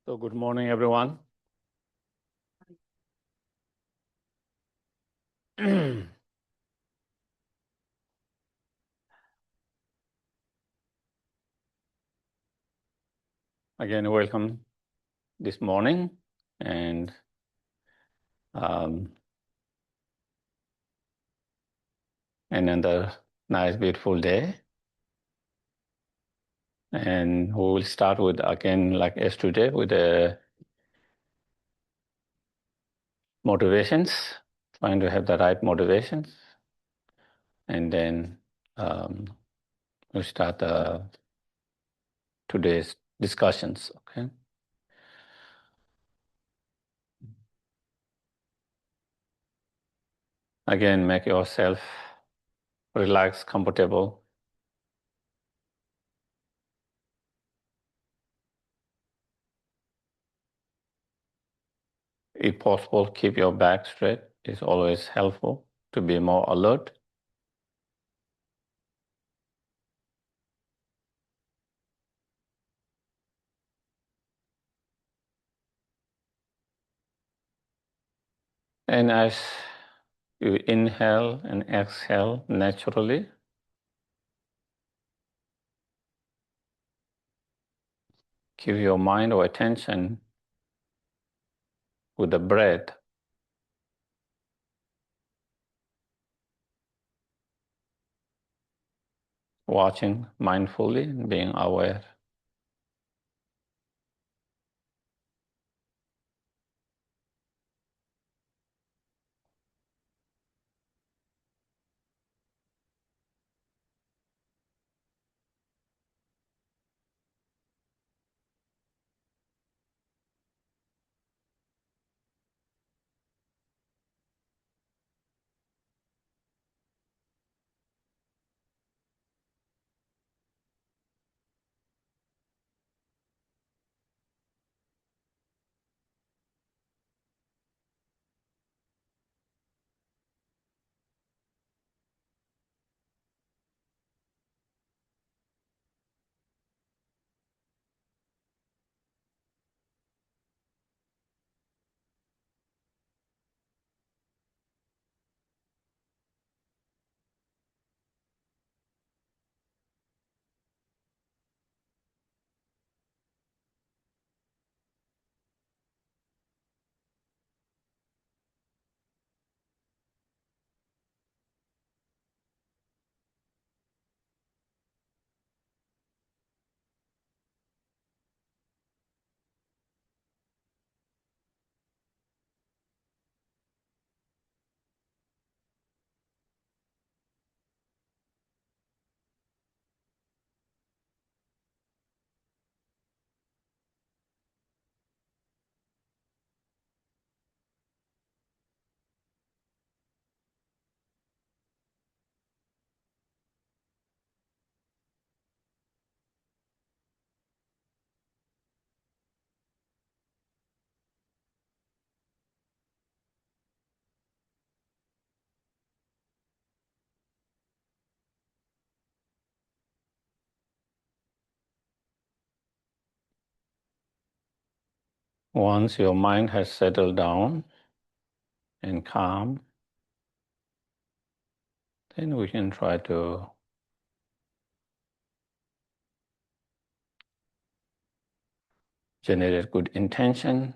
So good morning, everyone. Again, welcome this morning and another nice, beautiful day. And we will start with, again, like yesterday, with the motivations, trying to have the right motivations. And then we'll start today's discussions, okay? Again, make yourself relaxed, comfortable. If possible, keep your back straight. It's always helpful to be more alert. And as you inhale and exhale naturally, keep your mind or attention with the breath. Watching mindfully and being aware. Once your mind has settled down and calm, then we can try to generate good intention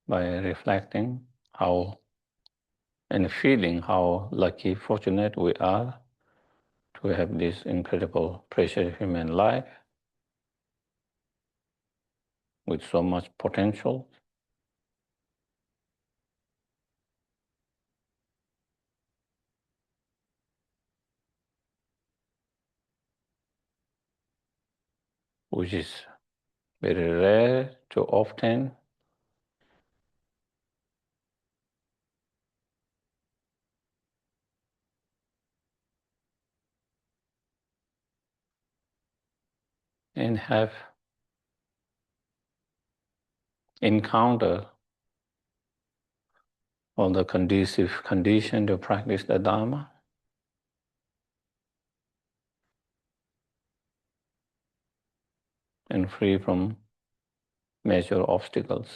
by reflecting how and feeling how lucky, fortunate we are to have this incredible, precious human life with so much potential. Which is very rare to often. And have encountered all the conducive condition to practice the Dharma. And free from major obstacles.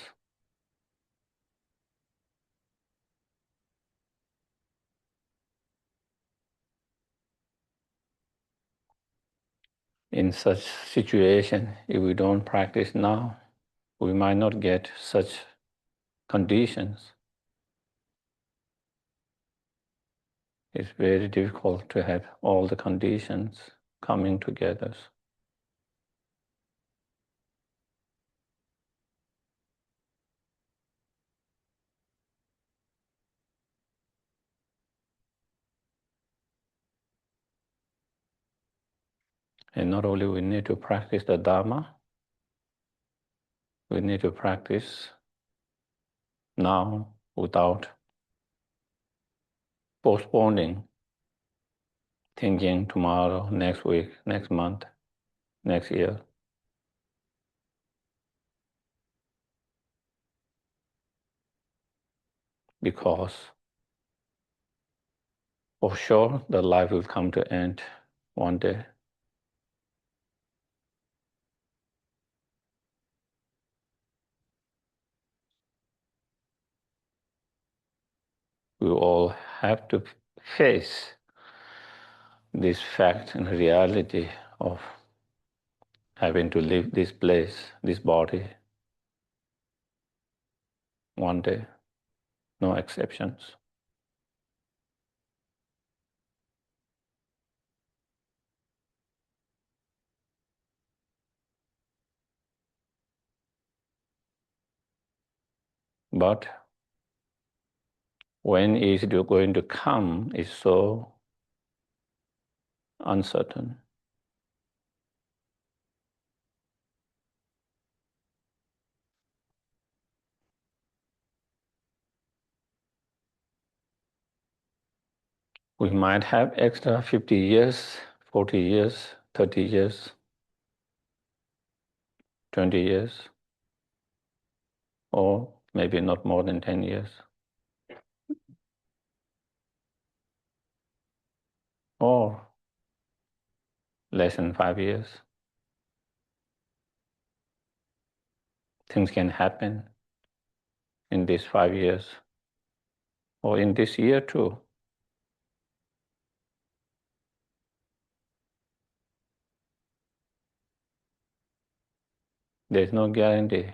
In such situation, if we don't practice now, we might not get such conditions. It's very difficult to have all the conditions coming together. And not only we need to practice the Dharma, we need to practice now without postponing, thinking tomorrow, next week, next month, next year. Because for sure the life will come to end one day. We all have to face this fact and reality of having to leave this place, this body, one day, no exceptions. But when is it going to come is so uncertain. We might have extra 50 years, 40 years, 30 years, 20 years, or maybe not more than 10 years, or less than 5 years. Things can happen in these 5 years, or in this year too. There's no guarantee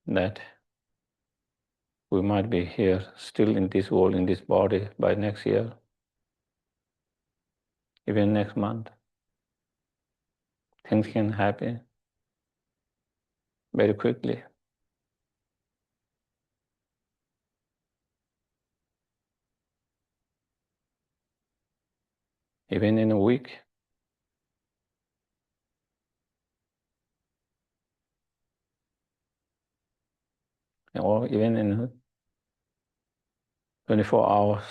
that we might be here still in this world, in this body by next year, even next month. Things can happen very quickly. Even in a week, or even in 24 hours.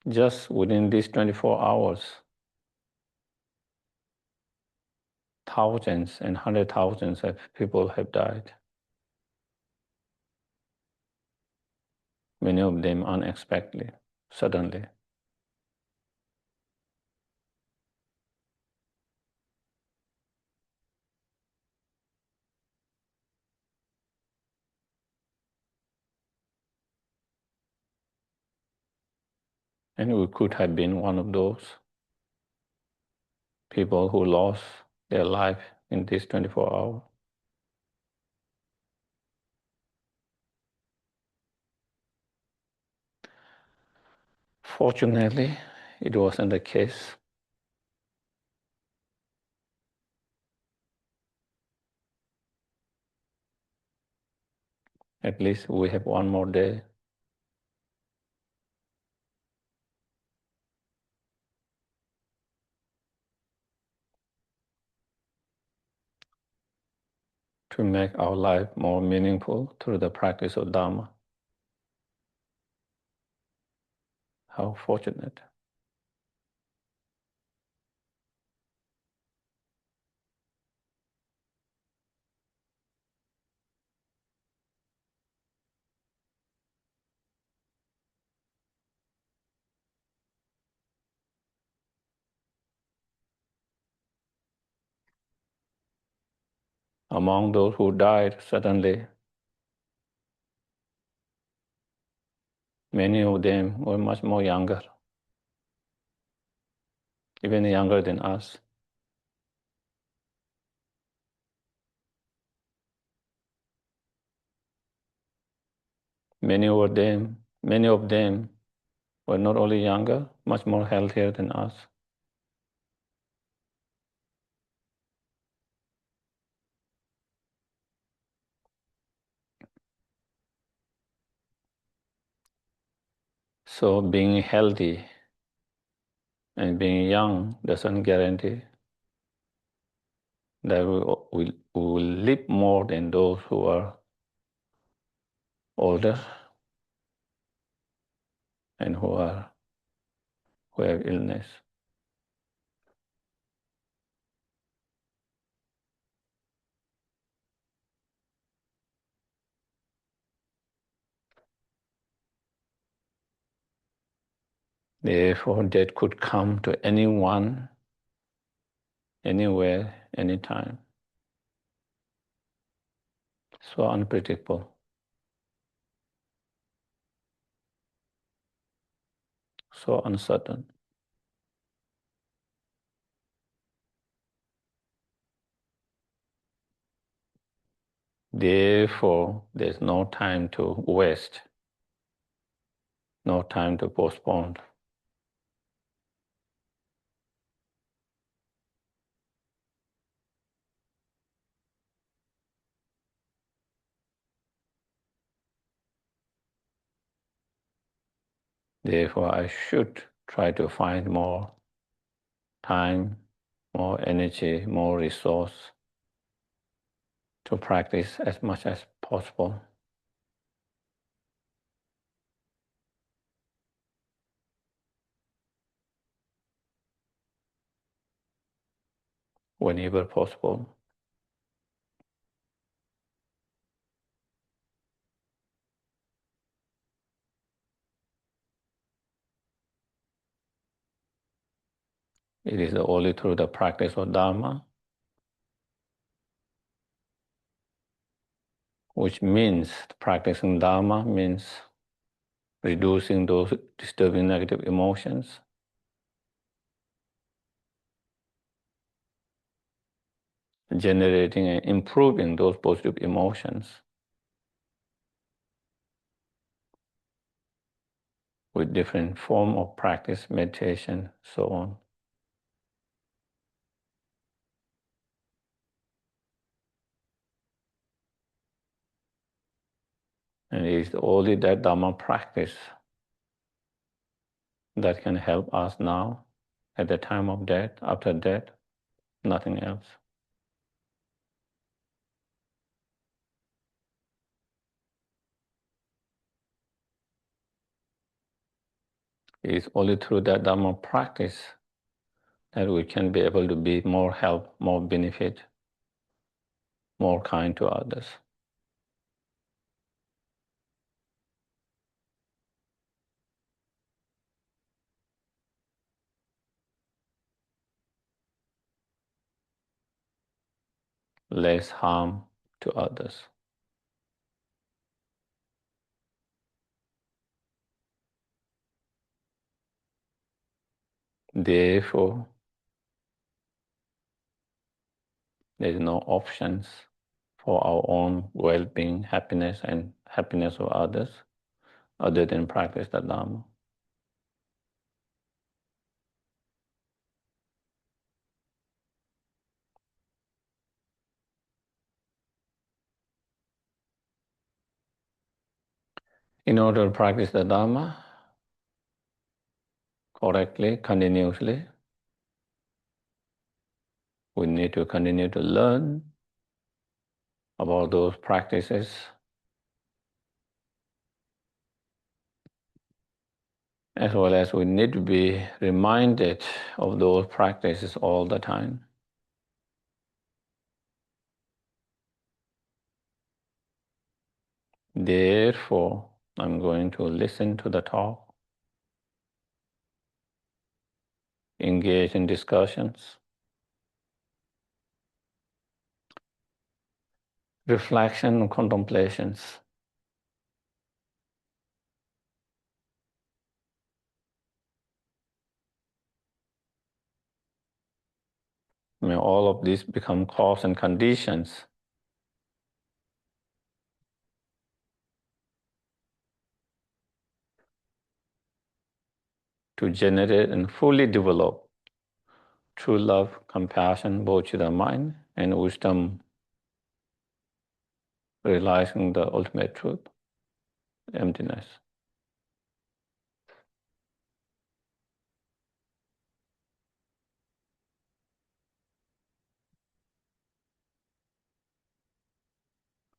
Just within these 24 hours, thousands and hundred thousands of people have died. Many of them unexpectedly, suddenly. And we could have been one of those people who lost their life in this 24 hours. Fortunately, it wasn't the case. At least we have one more day. To make our life more meaningful through the practice of Dharma. How fortunate. Among those who died suddenly, many of them were much more younger, even younger than us. Many of them were not only younger, much more healthier than us. So being healthy and being young doesn't guarantee that we will live more than those who are older and who have illness. Therefore, death could come to anyone, anywhere, anytime. So unpredictable, so uncertain. Therefore, there's no time to waste, no time to postpone. Therefore, I should try to find more time, more energy, more resource to practice as much as possible. Whenever possible. It is only through the practice of Dharma, which means practicing Dharma means reducing those disturbing negative emotions, generating and improving those positive emotions with different form of practice, meditation, so on. And it is only that Dhamma practice that can help us now, at the time of death, after death, nothing else. It is only through that Dhamma practice that we can be able to be more help, more benefit, more kind to others. Less harm to others. Therefore, there is no options for our own well-being, happiness, and happiness of others other than practice the Dhamma. In order to practice the Dhamma correctly, continuously, we need to continue to learn about those practices, as well as we need to be reminded of those practices all the time. Therefore, I'm going to listen to the talk, engage in discussions, reflection and contemplations. May all of these become cause and conditions to generate and fully develop true love, compassion, both to the mind and wisdom, realizing the ultimate truth, emptiness.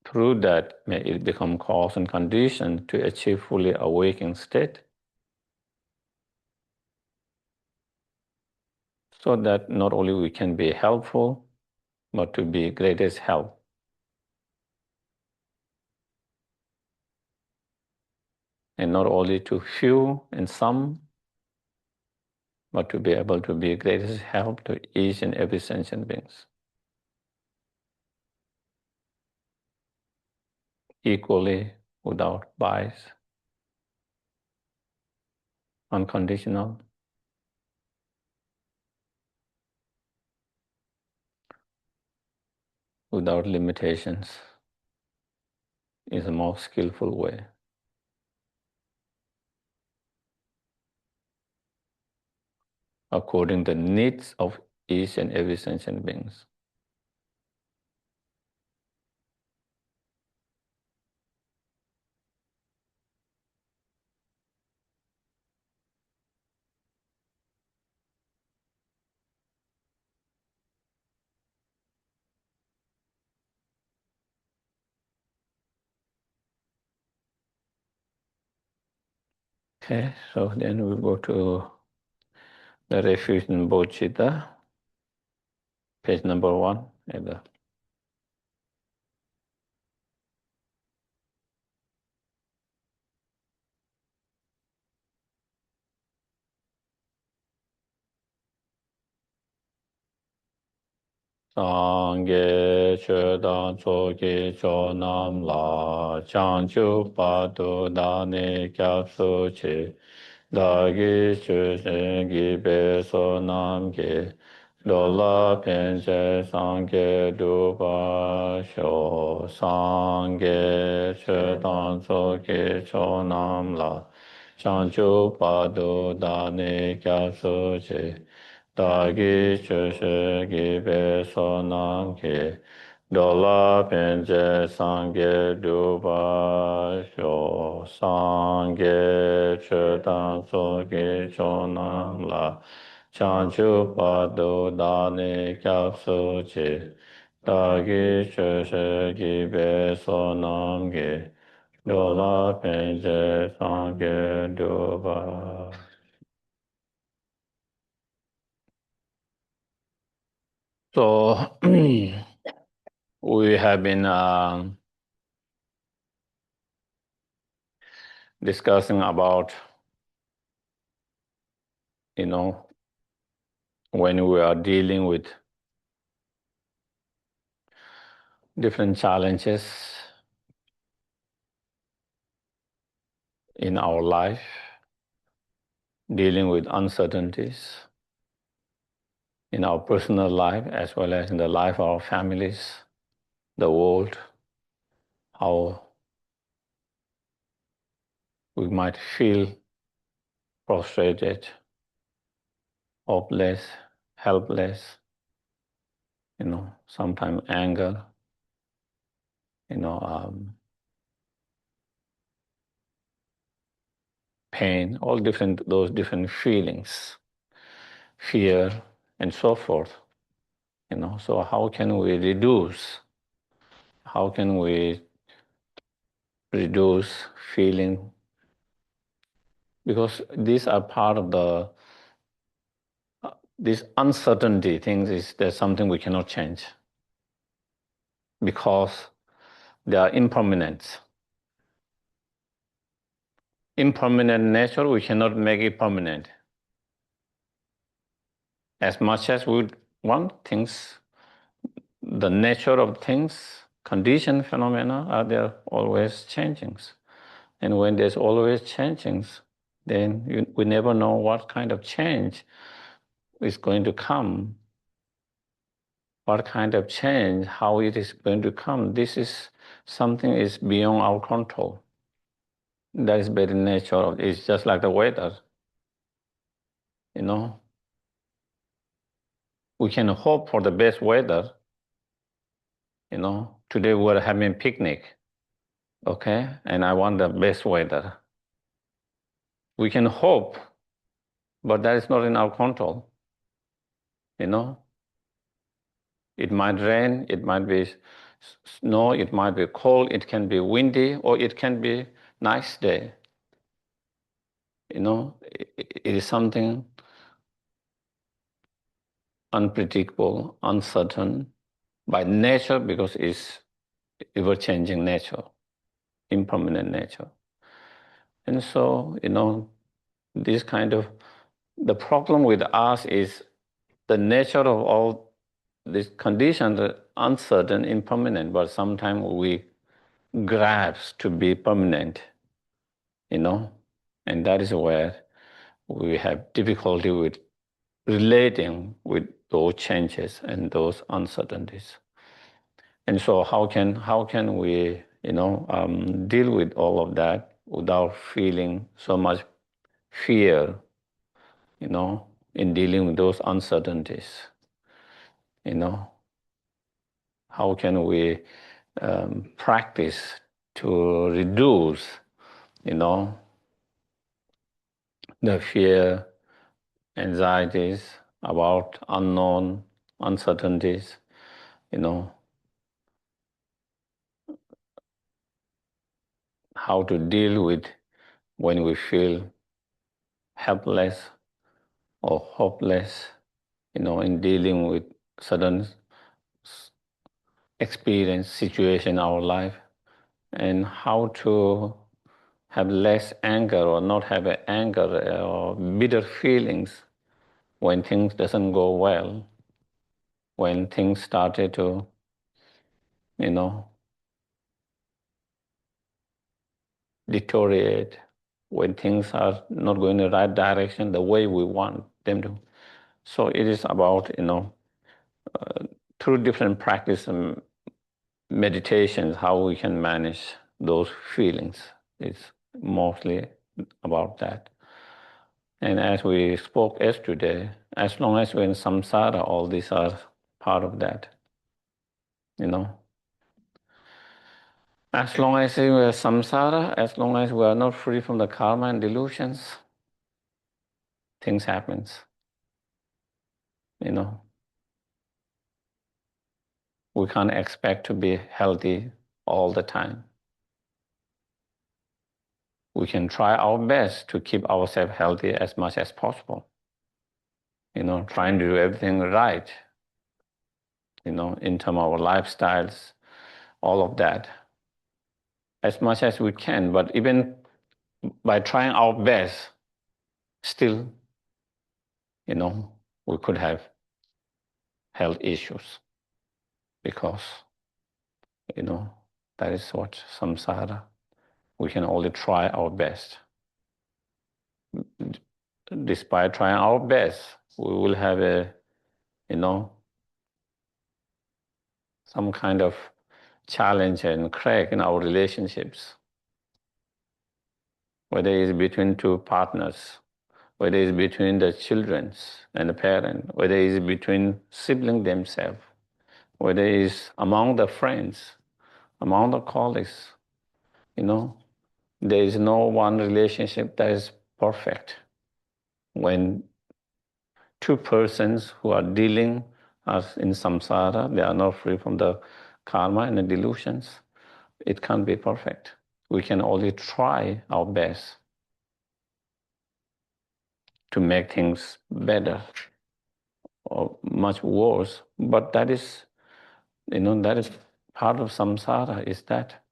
Through that, may it become cause and condition to achieve fully awakened state, so that not only we can be helpful, but to be greatest help. And not only to few and some, but to be able to be greatest help to each and every sentient beings. Equally, without bias, unconditional, without limitations, is the most skillful way. According to the needs of each and every sentient beings. Okay, so then we go to the refuge in Bodhicitta, page number 1. Sangye chodan choki chonam la chanchu padu dani kyapsu chi dagi chusengi beso namge dola penche sangye dupa sho sangye chodan choki chonam la chanchu padu dani kyapsu chi dāgī chūshī gībē sōnāṃ kī dōlā pēnchē sāṅgē dūpā shō sāṅgē chūtāṃ sōkī chōnāṃ lā chāñchū pādō dāni kyāpsū chī dāgī chūshī gībē sōnāṃ kī dōlā pēnchē sāṅgē dūpā. So we have been discussing about, when we are dealing with different challenges in our life, dealing with uncertainties in our personal life as well as in the life of our families, the world, how we might feel frustrated, hopeless, helpless, sometimes anger, pain, all those different feelings, fear, and so forth. So how can we reduce feeling? Because these are part of this uncertainty things. There's something we cannot change because they are impermanent. Impermanent nature, we cannot make it permanent. As much as we want things, the nature of things conditioned phenomena are there always changings. And when there's always changings, then we never know what kind of change is going to come, what kind of change, how it is going to come. This is something is beyond our control. That is very natural. It's just like the weather. You know, we can hope for the best weather. You know, today we're having picnic, okay, and I want the best weather. We can hope, but that is not in our control. You know, it might rain, it might be snow, it might be cold, it can be windy, or it can be nice day. You know, it is something unpredictable, uncertain by nature because it's ever-changing nature, impermanent nature. And so, you know, this kind of, the problem with us is the nature of all these conditions are uncertain, impermanent, but sometimes we grasp to be permanent, you know, and that is where we have difficulty with relating with those changes and those uncertainties. And so how can we, you know, deal with all of that without feeling so much fear, you know, in dealing with those uncertainties? You know, how can we practice to reduce, you know, the fear, anxieties about unknown uncertainties, you know, how to deal with when we feel helpless or hopeless, you know, in dealing with sudden experience, situation in our life, and how to have less anger or not have anger or bitter feelings when things doesn't go well, when things started to, you know, deteriorate, when things are not going in the right direction the way we want them to. So it is about, you know, through different practice and meditations, how we can manage those feelings. It's mostly about that. And as we spoke yesterday, as long as we're in samsara, all these are part of that, you know. As long as we're samsara, as long as we are not free from the karma and delusions, things happens, you know. We can't expect to be healthy all the time. We can try our best to keep ourselves healthy as much as possible, you know, trying to do everything right, you know, in terms of our lifestyles, all of that, as much as we can. But even by trying our best, still, you know, we could have health issues because, you know, that is what samsara. We can only try our best. Despite trying our best, we will have a, you know, some kind of challenge and crack in our relationships, whether it's between two partners, whether it's between the children and the parent, whether it's between siblings themselves, whether it's among the friends, among the colleagues, you know, there is no one relationship that is perfect. When two persons who are dealing as in samsara, they are not free from the karma and the delusions, it can't be perfect. We can only try our best to make things better or much worse. But that is, you know, that is part of samsara, is that.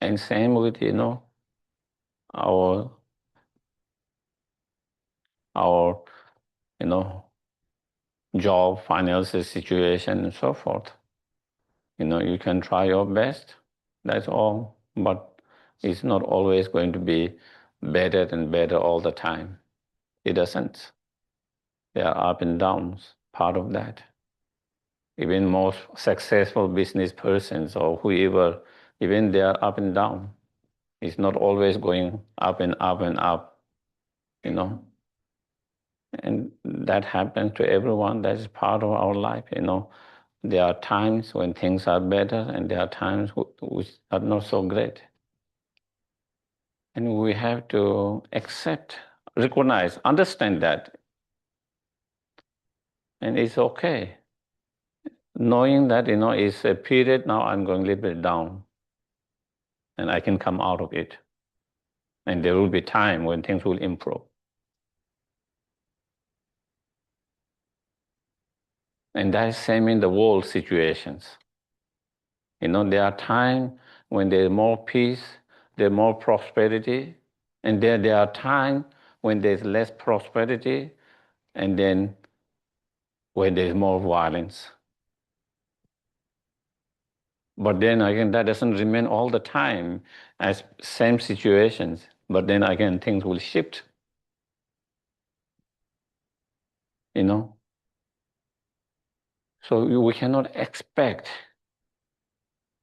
And same with, you know, our our, job, finances situation, and so forth. You can try your best, that's all, but it's not always going to be better and better all the time. It doesn't. There are up and downs, part of that. Even most successful business persons or whoever, even they are up and down. It's not always going up and up and up, you know. And that happens to everyone. That is part of our life. There are times when things are better and there are times which are not so great. And we have to accept, recognize, understand that. And it's okay. Knowing that, it's a period, now I'm going a little bit down and I can come out of it. And there will be time when things will improve. And that is same in the world situations. There are times when there's more peace, there's more prosperity, and there are times when there's less prosperity, and then when there's more violence. But then again, that doesn't remain all the time as same situations. But then again, things will shift. So we cannot expect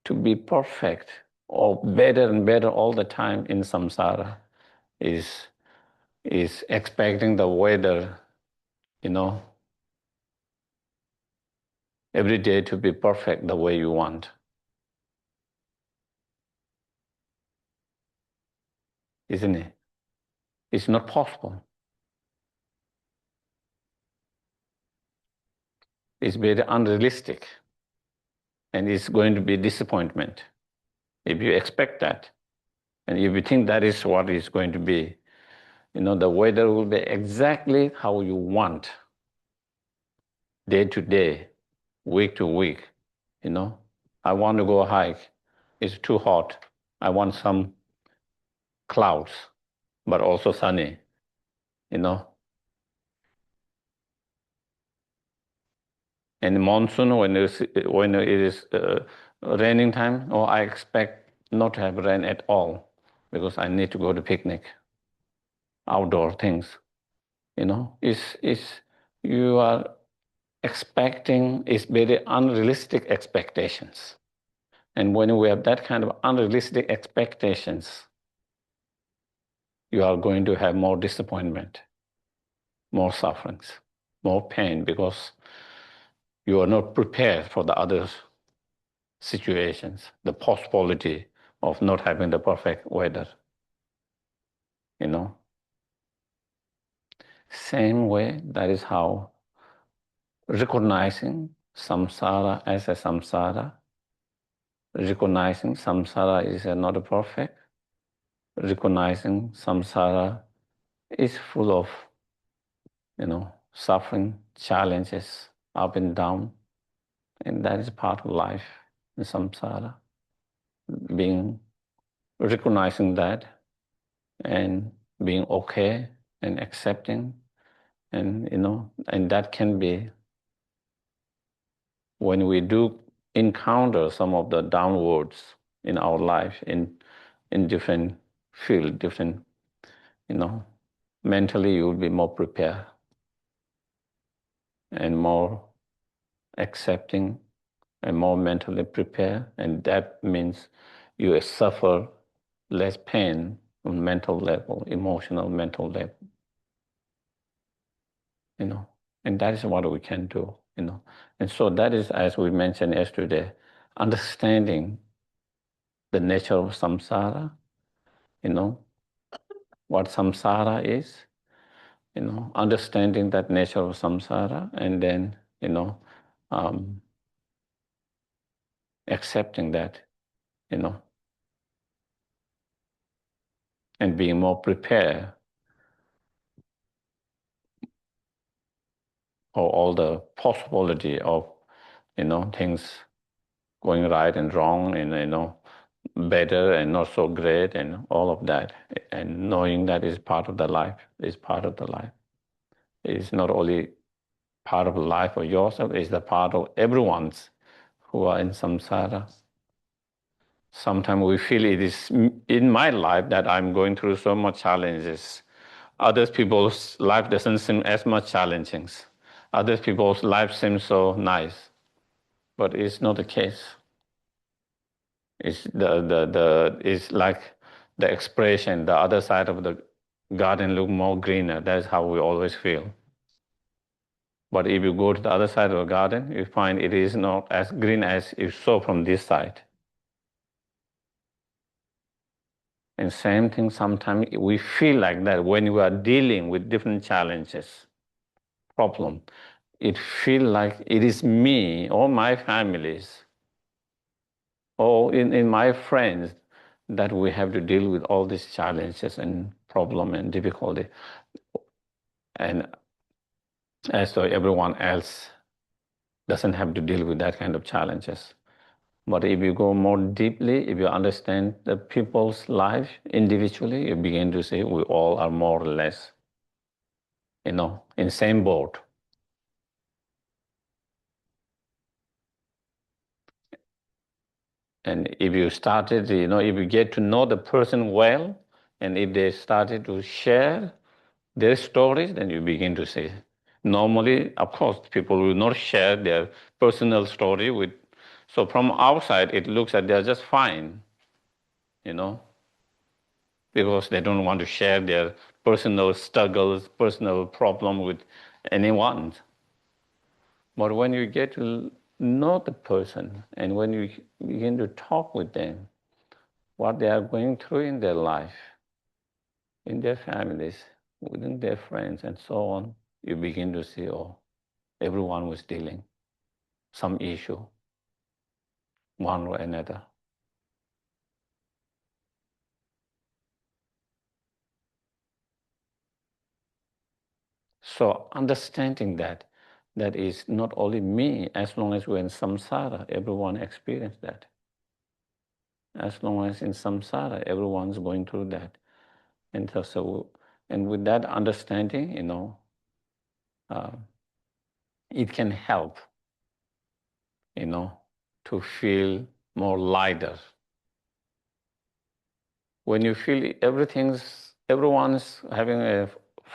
to be perfect or better and better all the time in samsara. Is expecting the weather, every day to be perfect the way you want. Isn't it? It's not possible. It's very unrealistic. And it's going to be disappointment if you expect that. And if you think that is what it's going to be, the weather will be exactly how you want, day to day, week to week. I want to go hike. It's too hot. I want some clouds, but also sunny, you know. And monsoon, when it is raining time, I expect not to have rain at all because I need to go to picnic, outdoor things. It's you are expecting is very unrealistic expectations. And when we have that kind of unrealistic expectations, you are going to have more disappointment, more sufferings, more pain because you are not prepared for the other situations, the possibility of not having the perfect weather. Same way, that is how recognizing samsara as a samsara, recognizing samsara is not perfect, recognizing samsara is full of, suffering, challenges, up and down, and that is part of life in samsara. Recognizing that and being okay and accepting, and and that can be when we do encounter some of the downwards in our life in different field, different, mentally you will be more prepared and more accepting and more mentally prepared, and that means you suffer less pain on mental level, emotional mental level, and that is what we can do, and so that is, as we mentioned yesterday, understanding the nature of samsara, what samsara is, understanding that nature of samsara, and then, um, accepting that, and being more prepared for all the possibility of, things going right and wrong, and, better and not so great, and all of that, and knowing that is part of the life, is part of the life. It's not only part of life of yourself, it's the part of everyone's who are in samsara. Sometimes we feel it is in my life that I'm going through so much challenges. Other people's life doesn't seem as much challenging. Other people's life seems so nice, but it's not the case. It's it's like the expression, the other side of the garden look more greener. That's how we always feel. But if you go to the other side of the garden, you find it is not as green as you saw from this side. And same thing, sometimes we feel like that when we are dealing with different challenges, problem. It feels like it is me or my families or in my friends that we have to deal with all these challenges and problem and difficulty. And as though everyone else doesn't have to deal with that kind of challenges. But if you go more deeply, if you understand the people's life individually, you begin to see we all are more or less, in same boat. And if you started, if you get to know the person well, and if they started to share their stories, then you begin to see. Normally, of course, people will not share their personal story with. So from outside, it looks like they're just fine, you know, because they don't want to share their personal struggles, personal problem with anyone. But when you get to know the person and when you begin to talk with them, what they are going through in their life, in their families, within their friends, and so on, you begin to see, oh, everyone was dealing some issue, one or another. So understanding that is not only me, as long as we're in samsara, everyone experiences that. As long as in samsara, everyone's going through that. And and with that understanding, uh, it can help, to feel more lighter. When you feel everyone's having a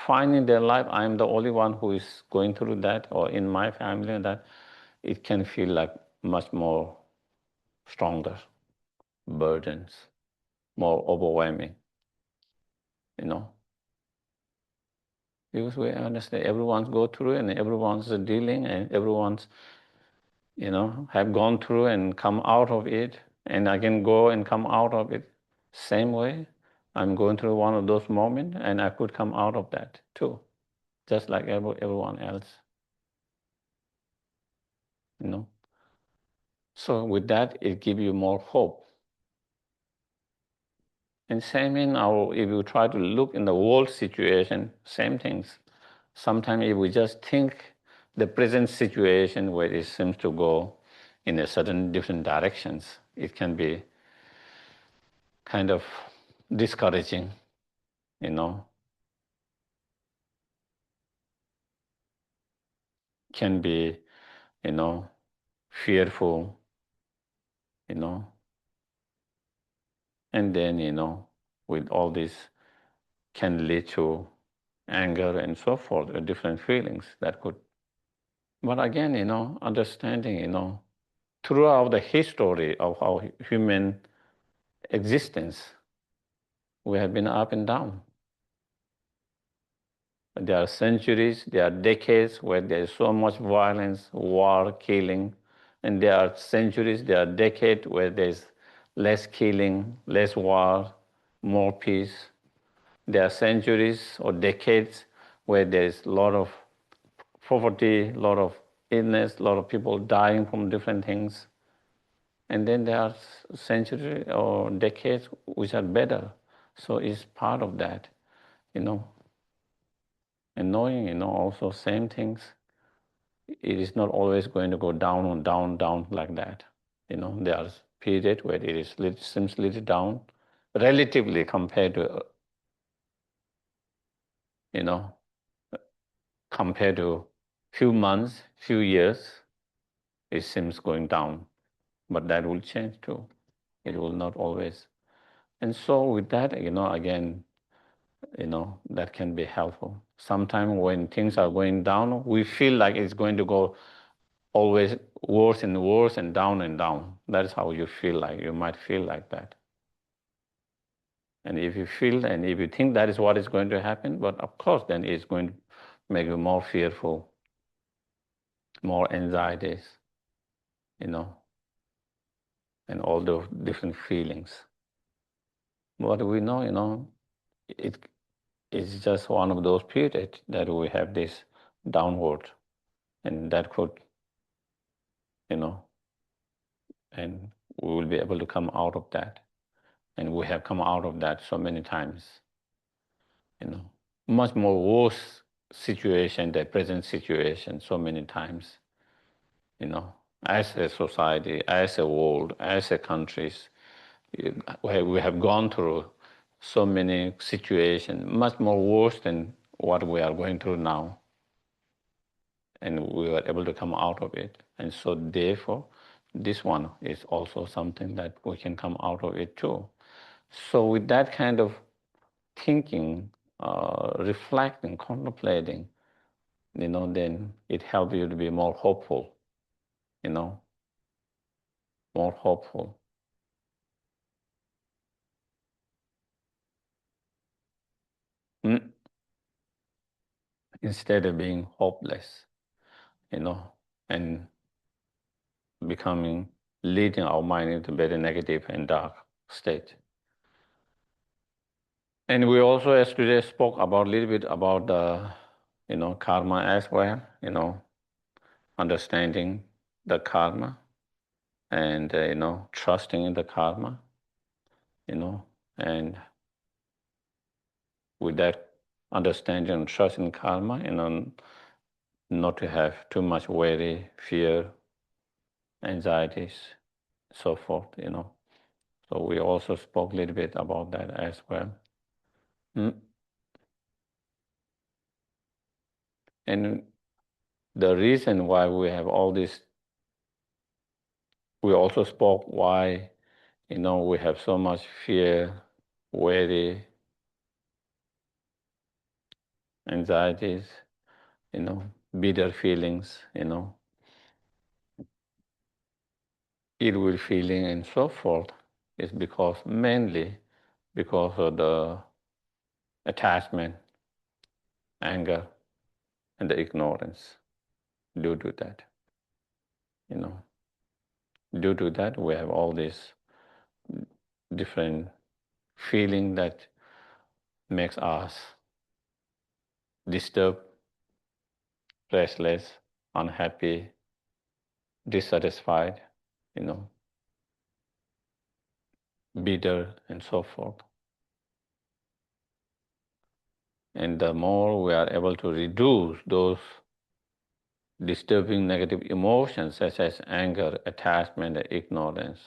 fine in their life, I'm the only one who is going through that, or in my family, that it can feel like much more stronger burdens, more overwhelming, you know. Because we understand everyone's go through and everyone's dealing and everyone's, have gone through and come out of it, and I can go and come out of it same way. I'm going through one of those moments and I could come out of that too, just like everyone else, you know. So with that, it gives you more hope. And same if you try to look in the world situation, same things. Sometimes if we just think the present situation where it seems to go in a certain different directions, it can be kind of discouraging, you know, can be, you know, fearful, you know, and then, with all this can lead to anger and so forth, or different feelings that could. But again, understanding, throughout the history of our human existence, we have been up and down. There are centuries, there are decades where there is so much violence, war, killing, and there are centuries, there are decades where there's less killing, less war, more peace. There are centuries or decades where there's a lot of poverty, a lot of illness, a lot of people dying from different things. And then there are centuries or decades which are better. So it's part of that, you know. And knowing, also same things, it is not always going to go down and down, down like that. There are periods where seems little down, relatively compared to, you know, compared to few months, few years, it seems going down. But that will change too. It will not always. And so with that, again, that can be helpful. Sometimes when things are going down, we feel like it's going to go always worse and worse and down and down. That's how you feel like. You might feel like that. And if you feel and if you think that is what is going to happen, but of course then it's going to make you more fearful, more anxieties, and all those different feelings. But we know, it is just one of those periods that we have this downward, and that could, and we will be able to come out of that. And we have come out of that so many times, much more worse situation, the present situation, so many times, as a society, as a world, as a countries, we have gone through so many situations, much more worse than what we are going through now. And we were able to come out of it. And so therefore, this one is also something that we can come out of it too. So with that kind of thinking, reflecting, contemplating, then it helps you to be more hopeful, more hopeful. Instead of being hopeless, and leading our mind into very negative and dark state. And we also yesterday spoke about a little bit about the, karma as well, understanding the karma and, trusting in the karma, and with that understanding and trust in karma, not to have too much worry, fear, anxieties, so forth, So we also spoke a little bit about that as well. And the reason why we have all this, we also spoke why, we have so much fear, worry, anxieties, bitter feelings, ill-will feeling and so forth, is mainly because of the attachment, anger, and the ignorance. Due to that, due to that, we have all this different feeling that makes us disturbed, restless, unhappy, dissatisfied, bitter, and so forth. And the more we are able to reduce those disturbing negative emotions such as anger, attachment, and ignorance,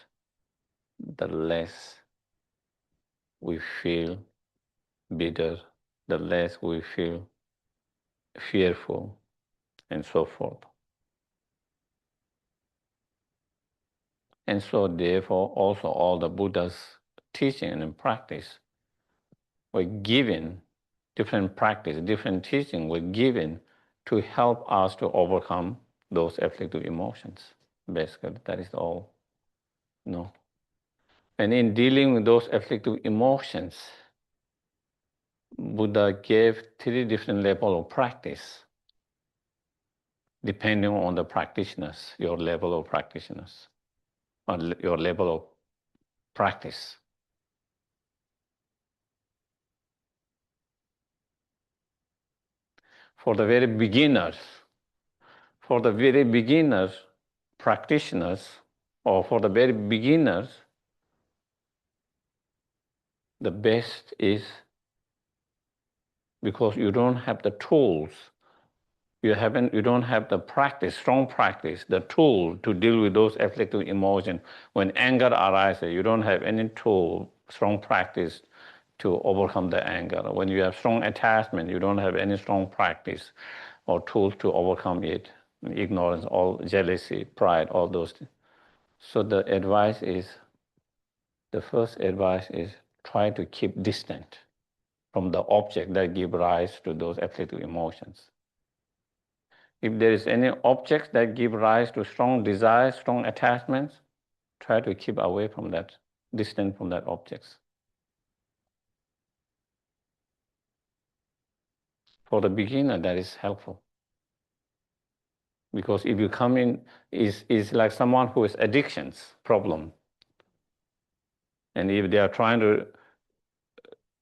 the less we feel bitter, the less we feel fearful, and so forth. And so therefore also all the Buddha's teaching and practice were given, different practice, different teaching were given to help us to overcome those afflictive emotions. Basically, that is all. And in dealing with those afflictive emotions, Buddha gave 3 different levels of practice, depending on the practitioners, your level of practitioners, or your level of practice. For the very beginners, practitioners, or for the very beginners, the best is because you don't have the tools, you don't have the practice, strong practice, the tool to deal with those afflictive emotions. When anger arises, you don't have any tool, strong practice to overcome the anger. When you have strong attachment, you don't have any strong practice or tools to overcome it. Ignorance, all jealousy, pride, all those things. So the first advice is try to keep distant from the object that give rise to those afflictive emotions. If there is any objects that give rise to strong desires, strong attachments, try to keep away from that, distant from that objects. For the beginner, that is helpful. Because if you come in, is like someone who has addictions problem. And if they are trying to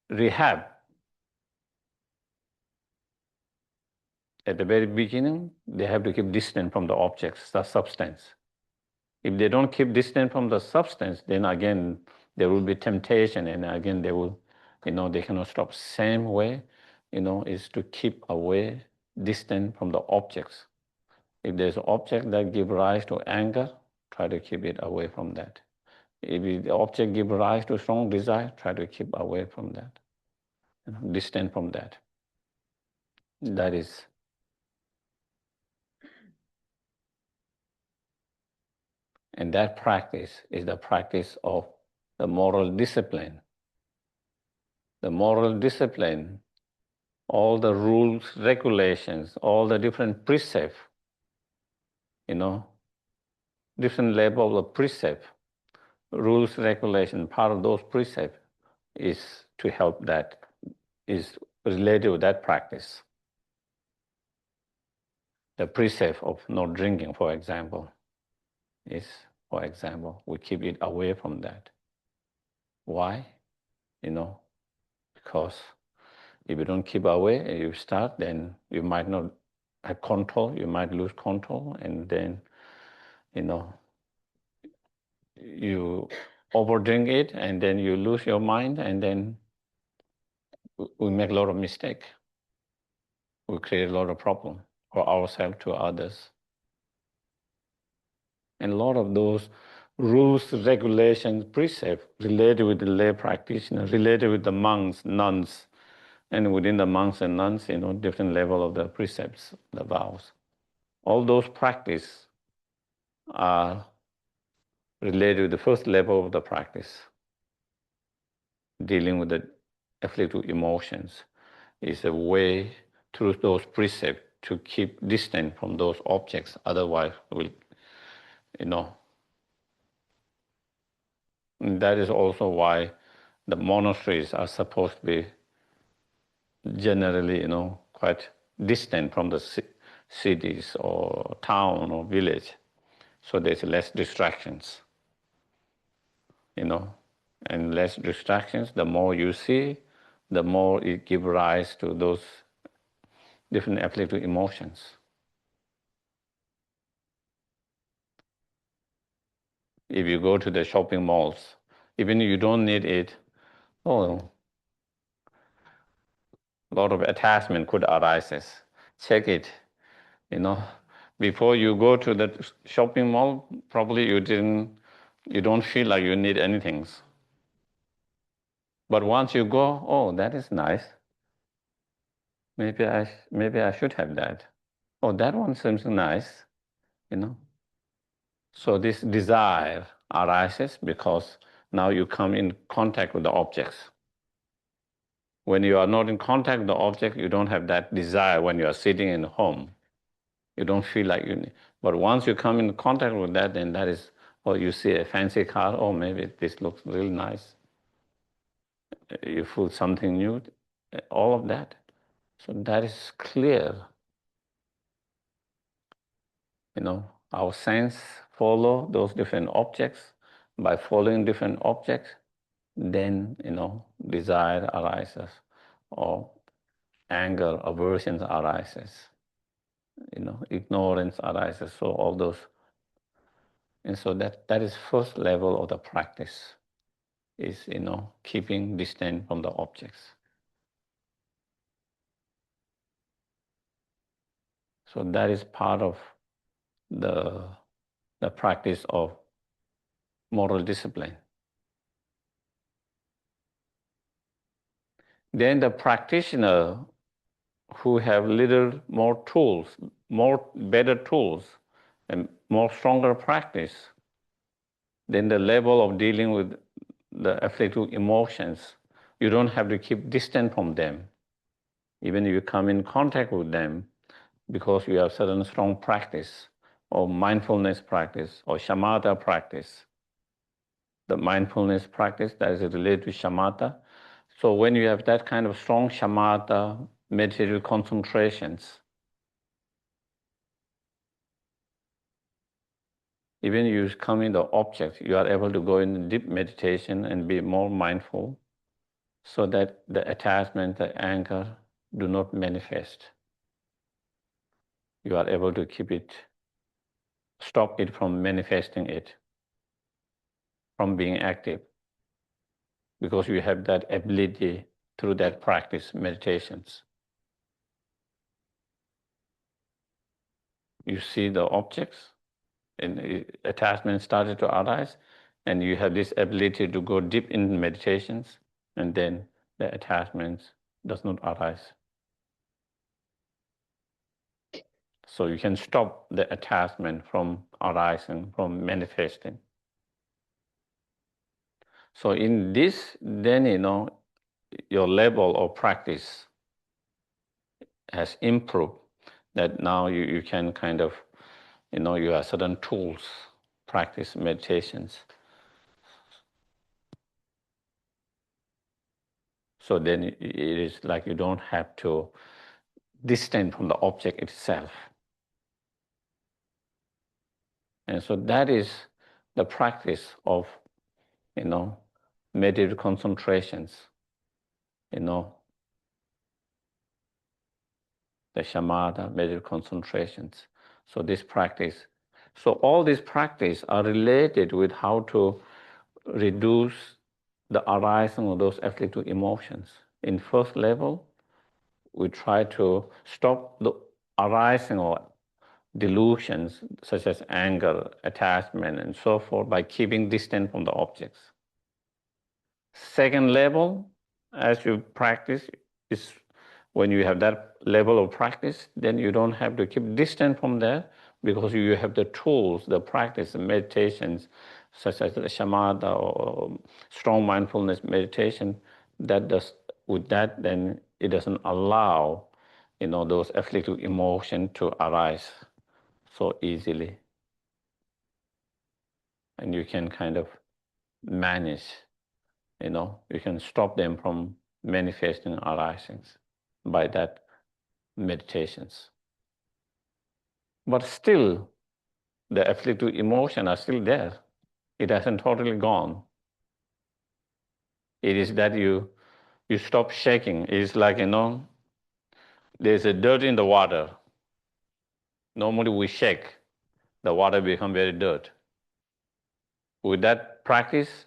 rehab, at the very beginning, they have to keep distant from the objects, the substance. If they don't keep distant from the substance, then again, there will be temptation, and again, they will, they cannot stop. Same way, is to keep away, distant from the objects. If there's an object that gives rise to anger, try to keep it away from that. If the object gives rise to strong desire, try to keep away from that, distant from that. That is. And that practice is the practice of the moral discipline. The moral discipline, all the rules, regulations, all the different precepts, different level of precept, rules, regulation, part of those precepts is to help that, is related with that practice. The precept of not drinking, for example, we keep it away from that. Why? Because if you don't keep away and you start, then you might not have control, you might lose control, and then, you overdrink it, and then you lose your mind, and then we make a lot of mistakes. We create a lot of problem for ourselves, to others. And a lot of those rules, regulations, precepts related with the lay practitioner, related with the monks, nuns, and within the monks and nuns, different level of the precepts, the vows. All those practice are related with the first level of the practice. Dealing with the afflictive emotions is a way through those precepts to keep distant from those objects. Otherwise, and that is also why the monasteries are supposed to be generally, quite distant from the cities or town or village, so there's less distractions, and less distractions. The more you see, the more it gives rise to those different afflictive emotions. If you go to the shopping malls, even if you don't need it, a lot of attachment could arise. Check it, Before you go to the shopping mall, probably you don't feel like you need anything. But once you go, that is nice. Maybe I should have that. That one seems nice, So this desire arises because now you come in contact with the objects. When you are not in contact with the object, you don't have that desire when you are sitting in home. You don't feel like you need. But once you come in contact with that, then that is, you see a fancy car, maybe this looks really nice. You feel something new, all of that. So that is clear. Our sense follow those different objects. By following different objects, then, desire arises, or anger, aversion arises, ignorance arises. So all those, and so that is first level of the practice, is, keeping distant from the objects. So that is part of the practice of moral discipline. Then the practitioner who have little more tools, more better tools, and more stronger practice, then the level of dealing with the afflictive emotions, you don't have to keep distant from them. Even if you come in contact with them, because you have certain strong practice, or mindfulness practice, or shamatha practice. The mindfulness practice that is related to shamatha. So when you have that kind of strong shamatha, meditative concentrations, even you come in the object, you are able to go in deep meditation and be more mindful so that the attachment, the anger do not manifest. You are able to keep it, stop it from manifesting it, from being active, because you have that ability through that practice, meditations. You see the objects, and attachment started to arise, and you have this ability to go deep in meditations, and then the attachment does not arise. So you can stop the attachment from arising, from manifesting. So in this, then your level of practice has improved, that now you can kind of, you have certain tools, practice meditations. So then it is like you don't have to distance from the object itself. And so that is the practice of, meditative concentrations, the shamatha, meditative concentrations. So this practice, so all these practice are related with how to reduce the arising of those afflictive emotions. In first level, we try to stop the arising of delusions such as anger, attachment, and so forth by keeping distant from the objects. Second level, as you practice, is when you have that level of practice, then you don't have to keep distant from there, because you have the tools, the practice, the meditations, such as the shamatha or strong mindfulness meditation, that does, with that, then it doesn't allow, those afflictive emotions to arise so easily. And you can kind of manage, you can stop them from manifesting arisings by that meditations. But still, the afflictive emotions are still there. It hasn't totally gone. It is that you stop shaking. It's like, there's a dirt in the water. Normally we shake, the water becomes very dirt. With that practice,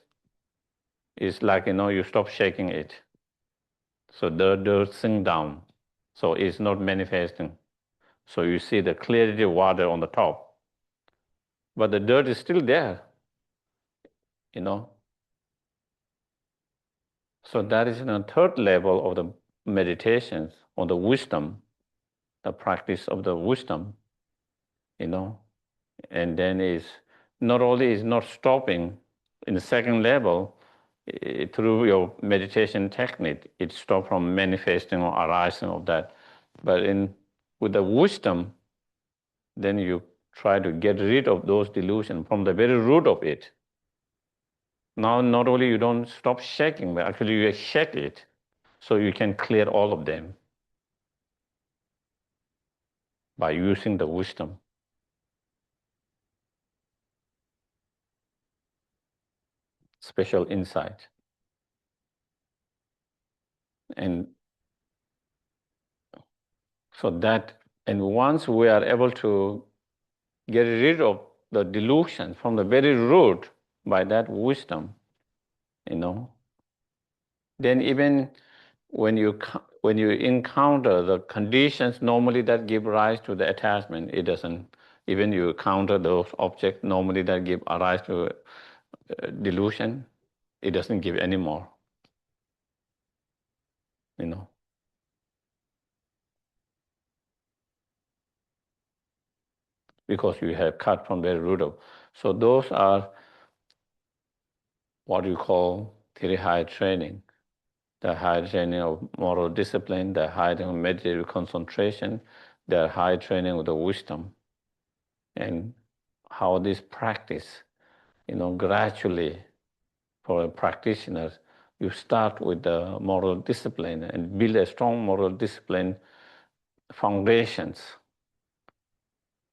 it's like, you stop shaking it. So the dirt sink down. So it's not manifesting. So you see the clarity of water on the top. But the dirt is still there, So that is the third level of the meditations on the wisdom, the practice of the wisdom, And then is not only is not stopping in the second level, through your meditation technique, it stops from manifesting or arising of that. But with the wisdom, then you try to get rid of those delusions from the very root of it. Now, not only you don't stop shaking, but actually you shake it, so you can clear all of them by using the wisdom. Special insight. And so that, and once we are able to get rid of the delusion from the very root by that wisdom, then even when you encounter the conditions normally that give rise to the attachment, it doesn't. Even you encounter those objects normally that give rise to delusion, it doesn't give anymore. because you have cut from the root of. So those are what you call very high training. The high training of moral discipline, the high training of meditative concentration, the high training of the wisdom, and how this practice, gradually for a practitioner, you start with the moral discipline and build a strong moral discipline foundations.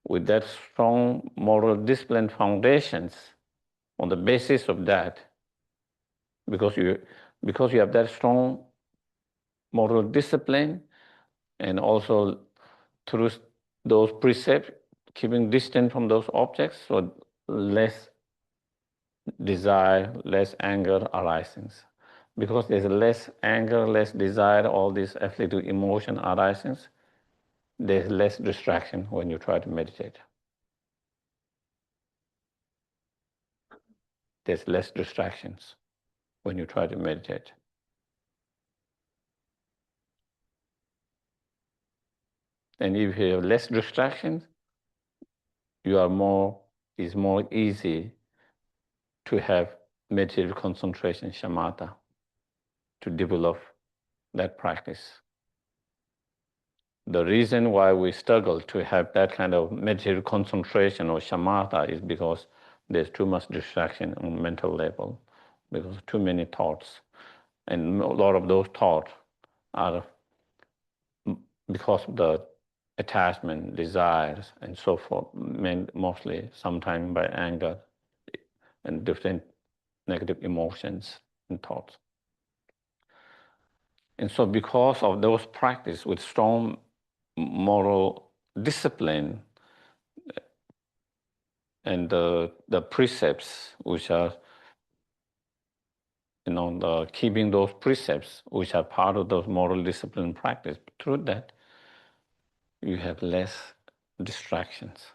With that strong moral discipline foundations, on the basis of that, because you have that strong moral discipline, and also through those precepts, keeping distant from those objects, so less desire, less anger arisings. Because there's less anger, less desire, all these afflictive emotion arisings, there's less distraction when you try to meditate. There's less distractions when you try to meditate. And if you have less distractions, it's more easy to have meditative concentration, shamatha, to develop that practice. The reason why we struggle to have that kind of meditative concentration or shamatha is because there's too much distraction on mental level, because too many thoughts. And a lot of those thoughts are because of the attachment, desires, and so forth, mostly sometimes by anger and different negative emotions and thoughts. And so because of those practice with strong moral discipline and the precepts which are, the keeping those precepts which are part of those moral discipline practice, through that you have less distractions,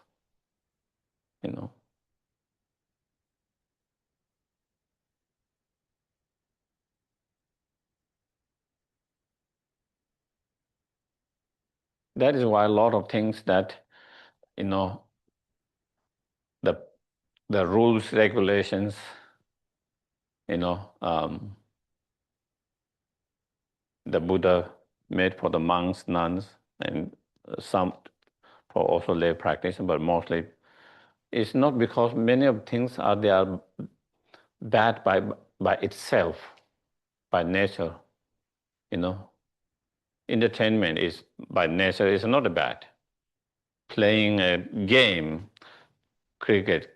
That is why a lot of things that, the the rules, regulations, the Buddha made for the monks, nuns, and some for also lay practitioners, but mostly it's not because many of things they are bad by itself, by nature. Entertainment is by nature is not bad. Playing a game, cricket,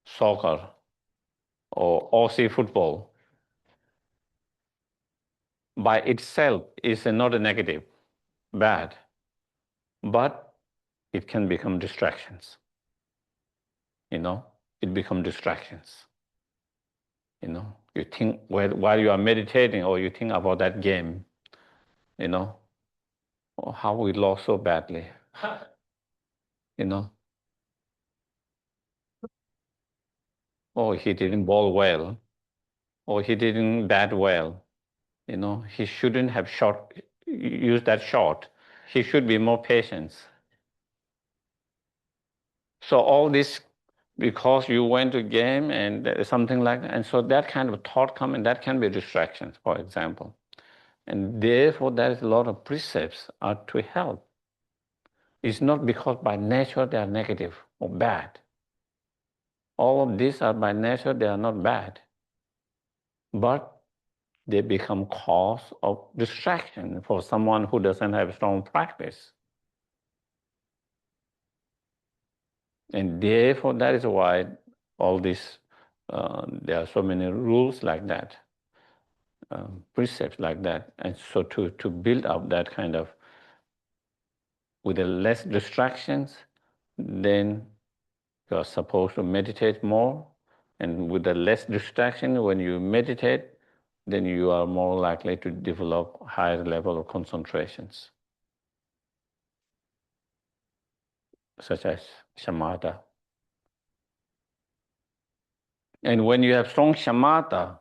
soccer, or Aussie football, by itself is not a negative, bad, but it can become distractions. It becomes distractions. You think while you are meditating, or you think about that game, or how we lost so badly, oh, he didn't bowl well, or he didn't bat well, he shouldn't have used that shot. He should be more patient. So all this because you went to game and something like that. And so that kind of thought come, and that can be distractions, for example. And therefore, there is a lot of precepts are to help. It's not because by nature they are negative or bad. All of these are by nature, they are not bad. But they become cause of distraction for someone who doesn't have strong practice. And therefore, that is why all this, there are so many rules like that, precepts like that. And so to build up that kind of, with the less distractions, then you are supposed to meditate more. And with the less distraction, when you meditate, then you are more likely to develop higher level of concentrations, such as shamatha. And when you have strong shamatha,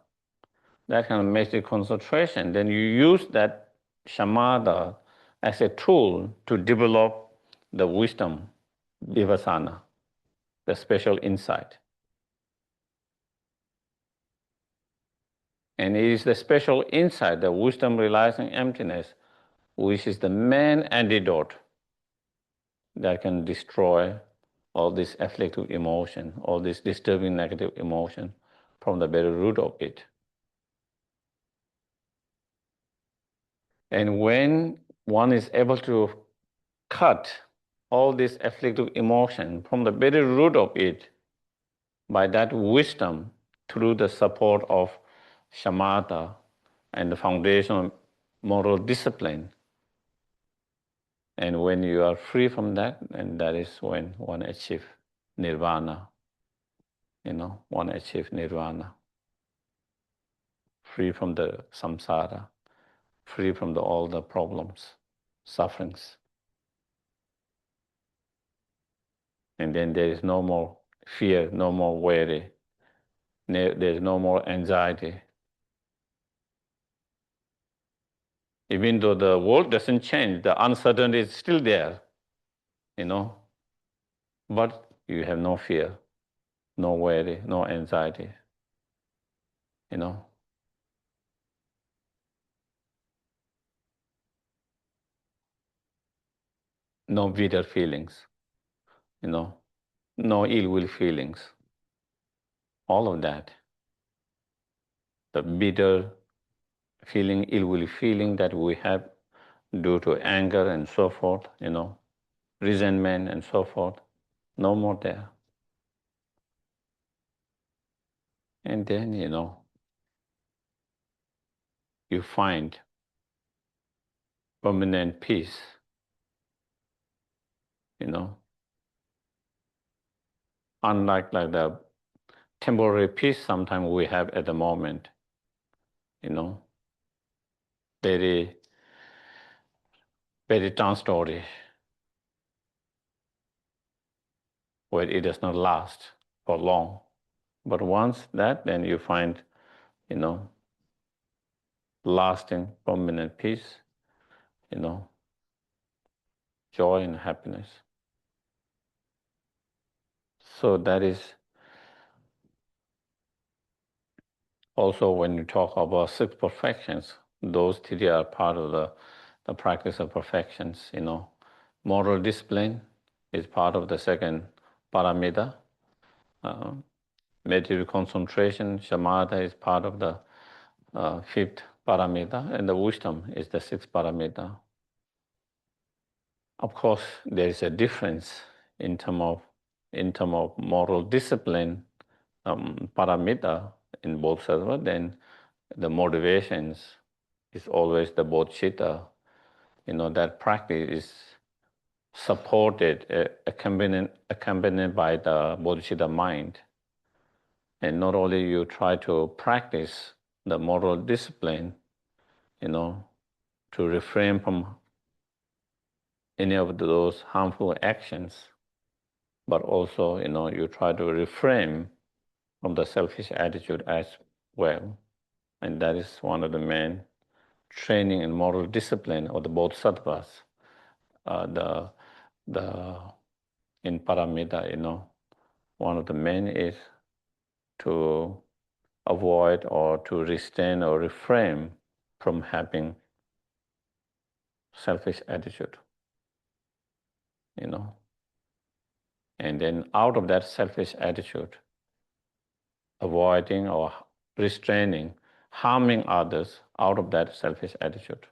that kind of meditative concentration, then you use that shamatha as a tool to develop the wisdom vipassana, the special insight. And it is the special insight, the wisdom realizing emptiness, which is the main antidote that can destroy all this afflictive emotion, all this disturbing negative emotion from the very root of it. And when one is able to cut all this afflictive emotion from the very root of it by that wisdom through the support of shamatha and the foundation of moral discipline, and when you are free from that, and that is when one achieves nirvana, one achieves nirvana, free from the samsara, free from all the problems, sufferings. And then there is no more fear, no more worry, there is no more anxiety. Even though the world doesn't change, the uncertainty is still there, but you have no fear, no worry, no anxiety, no bitter feelings, no ill will feelings, all of that. The bitter feeling, ill will feeling that we have due to anger and so forth, resentment and so forth, no more there. And then, you find permanent peace, unlike like the temporary peace sometimes we have at the moment, very, very transitory, where it does not last for long. But once that, then you find, lasting, permanent peace, joy and happiness. So that is also when you talk about six perfections, those three are part of the practice of perfections, Moral discipline is part of the second paramita. Meditative concentration, shamatha is part of the fifth paramita, and the wisdom is the sixth paramita. Of course, there is a difference in terms of moral discipline, paramita in bodhisattva. Then the motivations is always the bodhicitta. That practice is supported, accompanied by the bodhicitta mind. And not only you try to practice the moral discipline, to refrain from any of those harmful actions, but also, you try to refrain from the selfish attitude as well. And that is one of the main training in moral discipline of the bodhisattvas. In paramita, one of the main is to avoid or to restrain or refrain from having selfish attitude, And then out of that selfish attitude, avoiding or restraining, harming others out of that selfish attitude,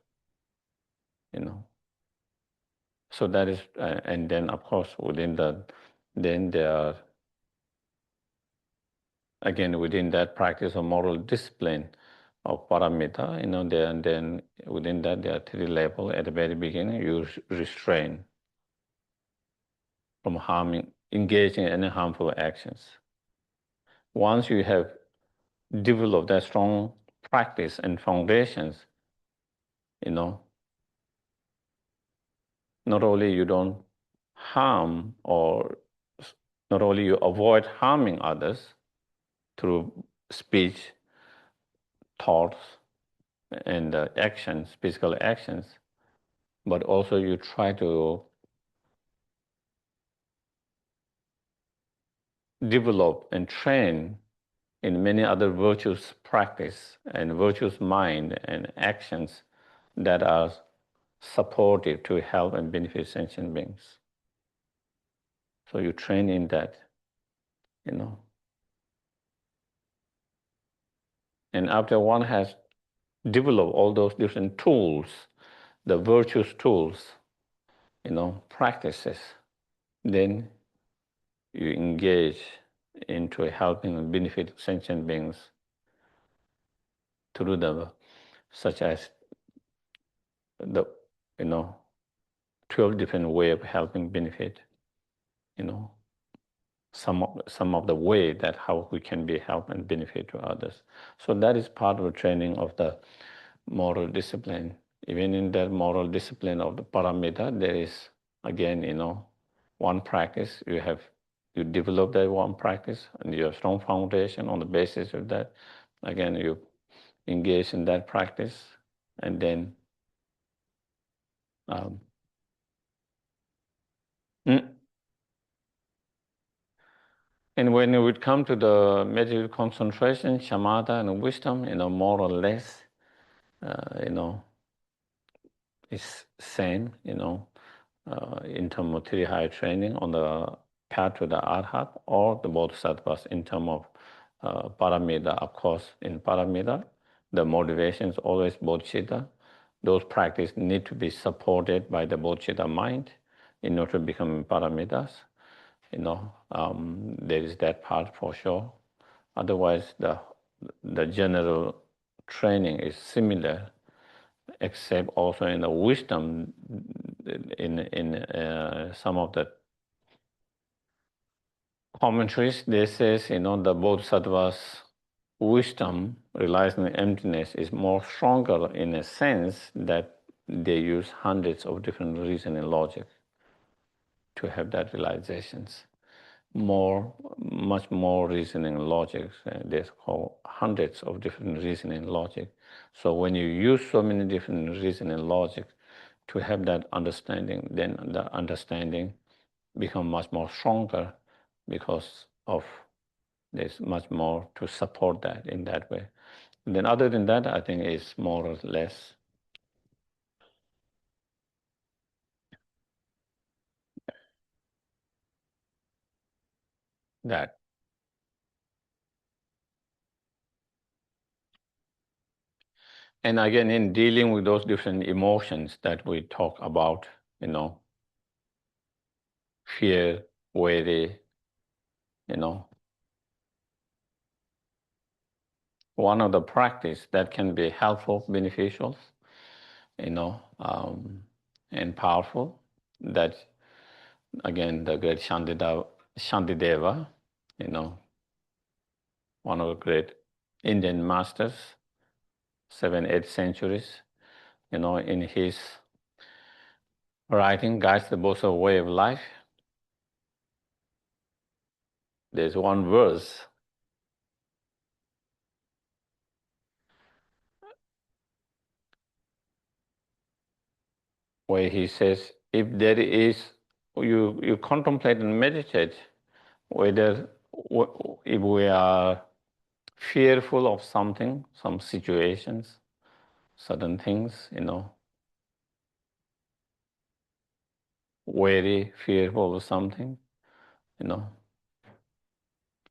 So that is, and then of course then there are, again within that practice of moral discipline of paramita, then within that there are three levels. At the very beginning, you restrain from engaging in any harmful actions. Once you have developed that strong practice and foundations, not only you don't harm, or not only you avoid harming others through speech, thoughts, and actions, physical actions, but also you try to develop and train in many other virtuous practice and virtuous mind and actions that are supportive to help and benefit sentient beings. So you train in that, you know. And after one has developed all those different tools, the virtuous tools, practices, then you engage into helping and benefit sentient beings through the, such as the, 12 different way of helping benefit, some of the way that how we can be help and benefit to others. So that is part of the training of the moral discipline. Even in that moral discipline of the paramita, there is again, one practice. You develop that one practice and you have strong foundation on the basis of that. Again, you engage in that practice, and then mm, and when it would come to the meditative concentration, shamatha and wisdom, more or less, it's same, in terms of three higher training on the path to the arhat or the bodhisattvas in terms of paramita. Of course, in paramita, the motivation is always bodhicitta. Those practices need to be supported by the bodhicitta mind in order to become paramitas. There is that part for sure. Otherwise, the general training is similar, except also in the wisdom. In some of the commentaries, they says, the bodhisattva's wisdom relies on emptiness is more stronger in a sense that they use hundreds of different reasoning logic to have that realizations. Much more reasoning logic. There's called hundreds of different reasoning logic. So when you use so many different reasoning logic to have that understanding, then the understanding become much more stronger because of there's much more to support that in that way. And then other than that, I think it's more or less that. And again, in dealing with those different emotions that we talk about, fear, worry, one of the practice that can be helpful, beneficial, and powerful, that again, the great Shantideva, one of the great Indian masters, 7th, 8th centuries, in his writing, Guides the Both of Way of Life, there's one verse where he says, if there is, you contemplate and meditate whether if we are fearful of something, some situations, certain things, wary, fearful of something,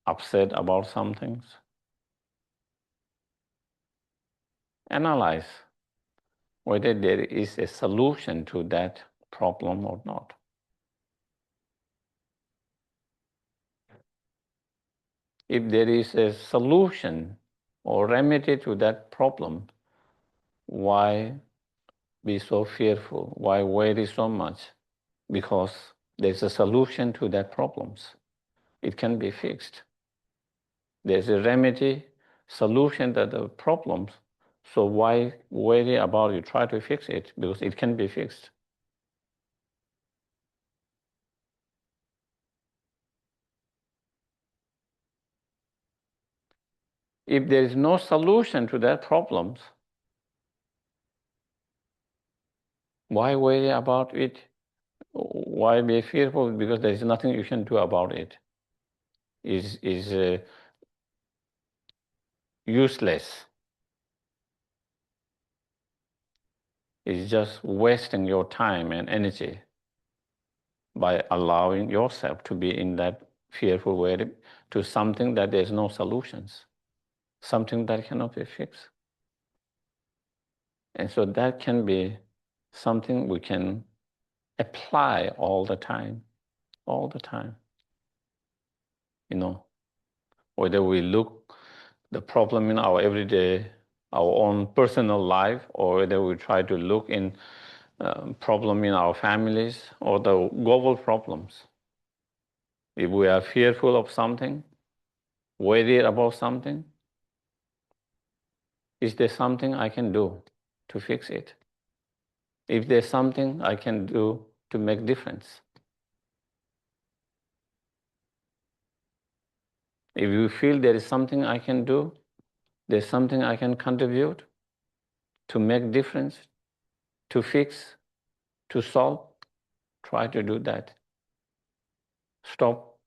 upset about some things, analyze whether there is a solution to that problem or not. If there is a solution or remedy to that problem, why be so fearful? Why worry so much? Because there's a solution to that problems. It can be fixed. There's a remedy, solution to the problems. So why worry about it? Try to fix it because it can be fixed. If there is no solution to that problems, why worry about it? Why be fearful? Because there is nothing you can do about it. is useless. It's just wasting your time and energy by allowing yourself to be in that fearful way to something that there's no solutions, something that cannot be fixed. And so that can be something we can apply all the time, whether we look the problem in our everyday, our own personal life, or whether we try to look in problem in our families or the global problems. If we are fearful of something, worried about something, is there something I can do to fix it? If there's something I can do to make difference. If you feel there is something I can do, there's something I can contribute to make difference, to fix, to solve, try to do that. Stop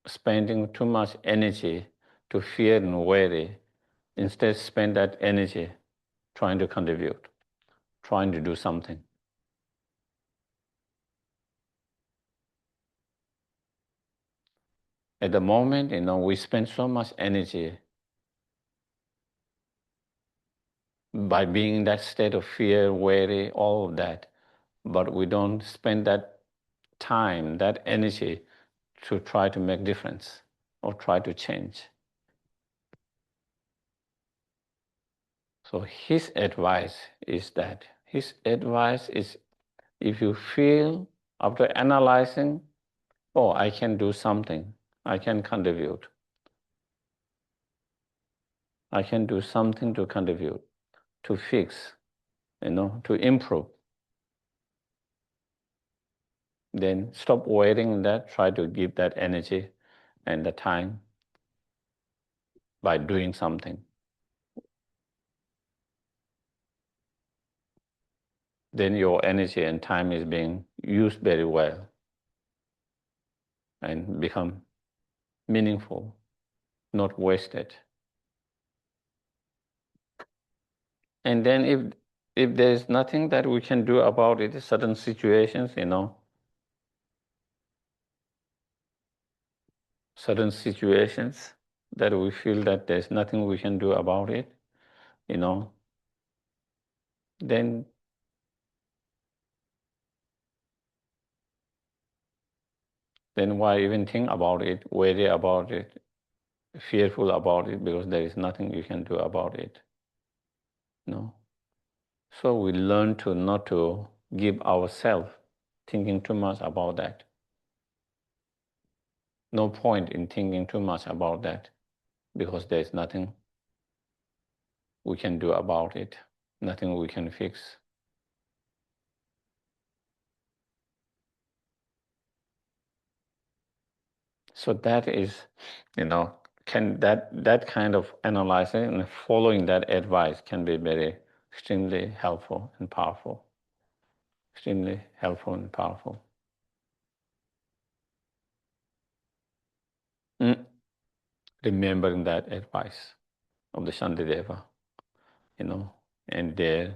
spending too much energy to fear and worry. Instead, spend that energy trying to contribute, trying to do something. At the moment, we spend so much energy by being in that state of fear, worry, all of that, but we don't spend that time, that energy to try to make difference or try to change. So his advice is if you feel after analyzing, oh, I can do something, I can contribute, I can do something to contribute, to fix, to improve, then stop waiting that, try to give that energy and the time by doing something. Then your energy and time is being used very well and become meaningful, not wasted. And then if there's nothing that we can do about it, certain situations, certain situations that we feel that there's nothing we can do about it, then why even think about it, worry about it, fearful about it, because there is nothing you can do about it. So we learn to not to give ourselves thinking too much about that. No point in thinking too much about that, because there is nothing we can do about it, nothing we can fix. So that is, can that kind of analyzing and following that advice can be very extremely helpful and powerful. Extremely helpful and powerful. Remembering that advice of the Shantideva, and there,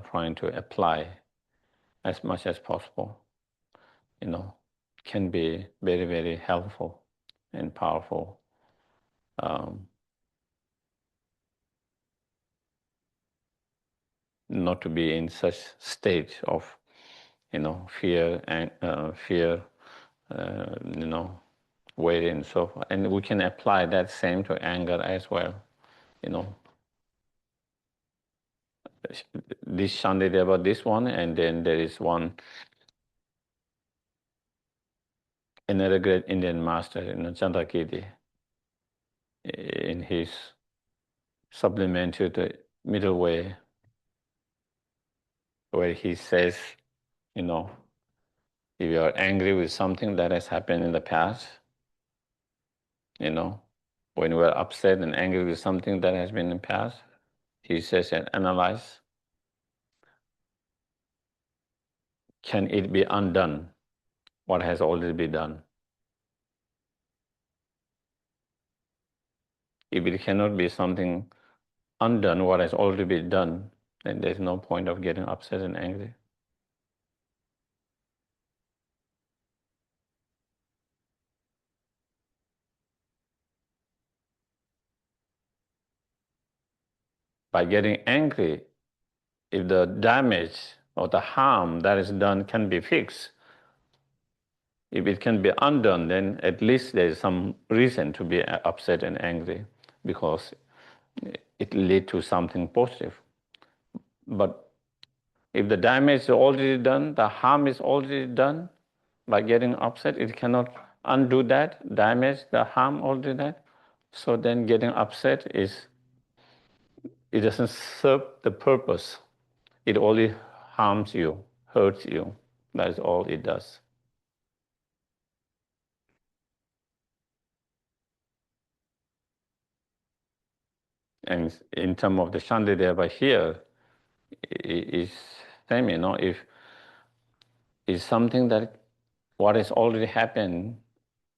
trying to apply as much as possible, can be very, very helpful and powerful. Not to be in such state of, fear and worry and so forth. And we can apply that same to anger as well. This Shantideva, this one, and then there is another great Indian master, Chandrakirti, in his supplement to the middle way, where he says, if you are angry with something that has happened in the past, when you are upset and angry with something that has been in the past, he says, and analyze, can it be undone, what has already been done? If it cannot be something undone, what has already been done, then there's no point of getting upset and angry. By getting angry, if the damage or the harm that is done can be fixed, if it can be undone, then at least there is some reason to be upset and angry because it leads to something positive. But if the damage is already done, the harm is already done, by getting upset, it cannot undo that damage, the harm already done. So then getting upset it doesn't serve the purpose. It only harms you, hurts you. That is all it does. And in terms of the Shantideva here, is same, if it's something that what has already happened,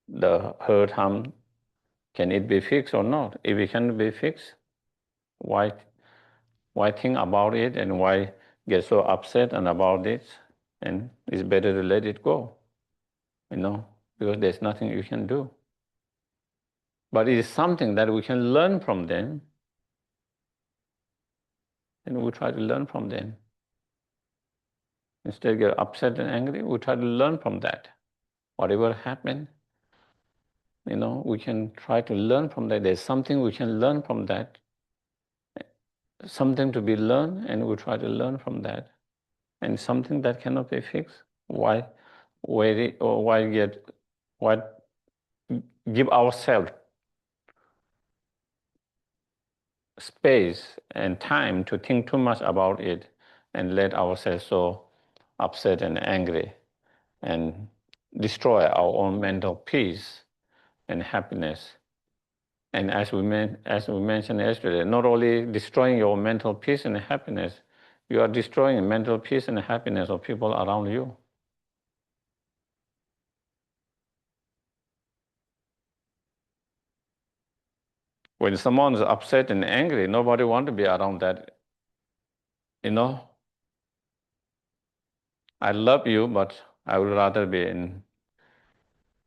the hurt, harm, can it be fixed or not? If it can be fixed, why think about it and why get so upset and about it? And it's better to let it go, because there's nothing you can do. But it is something that we can learn from them, and we try to learn from them. Instead of get upset and angry, we try to learn from that. Whatever happened, we can try to learn from that. There's something we can learn from that, something to be learned, and we try to learn from that. And something that cannot be fixed, why wait or why give ourselves space and time to think too much about it and let ourselves so upset and angry and destroy our own mental peace and happiness. And as we mentioned yesterday, not only destroying your mental peace and happiness, you are destroying mental peace and happiness of people around you. When someone is upset and angry, nobody wants to be around that. I love you, but I would rather be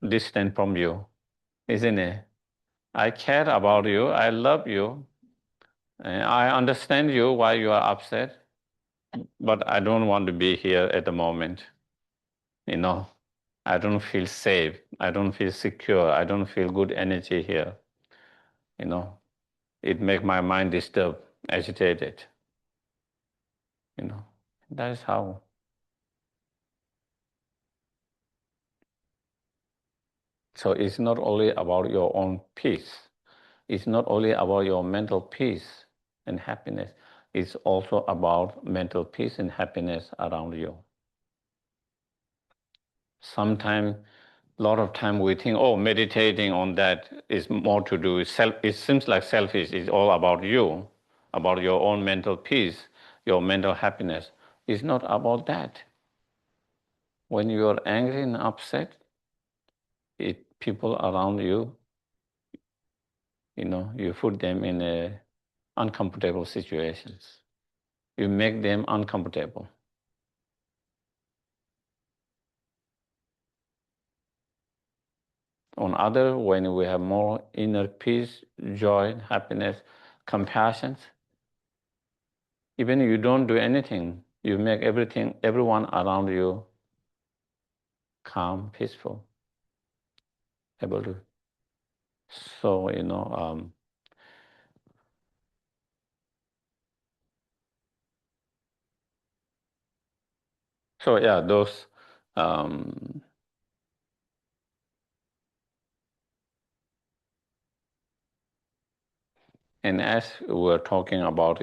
distant from you, isn't it? I care about you, I love you, and I understand you why you are upset, but I don't want to be here at the moment. You know, I don't feel safe, I don't feel secure, I don't feel good energy here. You know, it makes my mind disturbed, agitated. You know, that is how. So it's not only about your own peace. It's not only about your mental peace and happiness. It's also about mental peace and happiness around you. Sometimes, a lot of time we think, oh, meditating on that is more to do with self. It seems like selfish. It's all about you, about your own mental peace, your mental happiness. It's not about that. When you're angry and upset, people around you, you put them in uncomfortable situations. You make them uncomfortable. On other, when we have more inner peace, joy, happiness, compassion, even if you don't do anything, you make everyone around you calm, peaceful, able to. So, so yeah, those, um, and as we're talking about,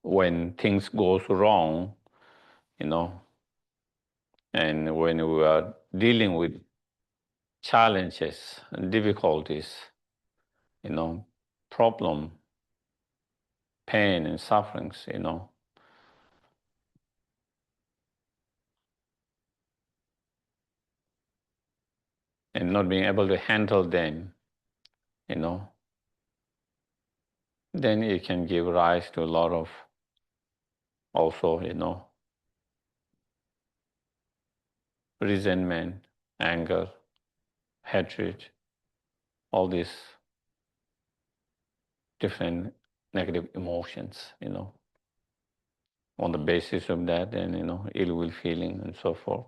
when things goes wrong, you know, and when we are dealing with challenges and difficulties, you know, problem, pain and sufferings, and not being able to handle them, you know. then it can give rise to a lot of also, resentment, anger, hatred, all these different negative emotions, On the basis of that, then, ill will feeling and so forth.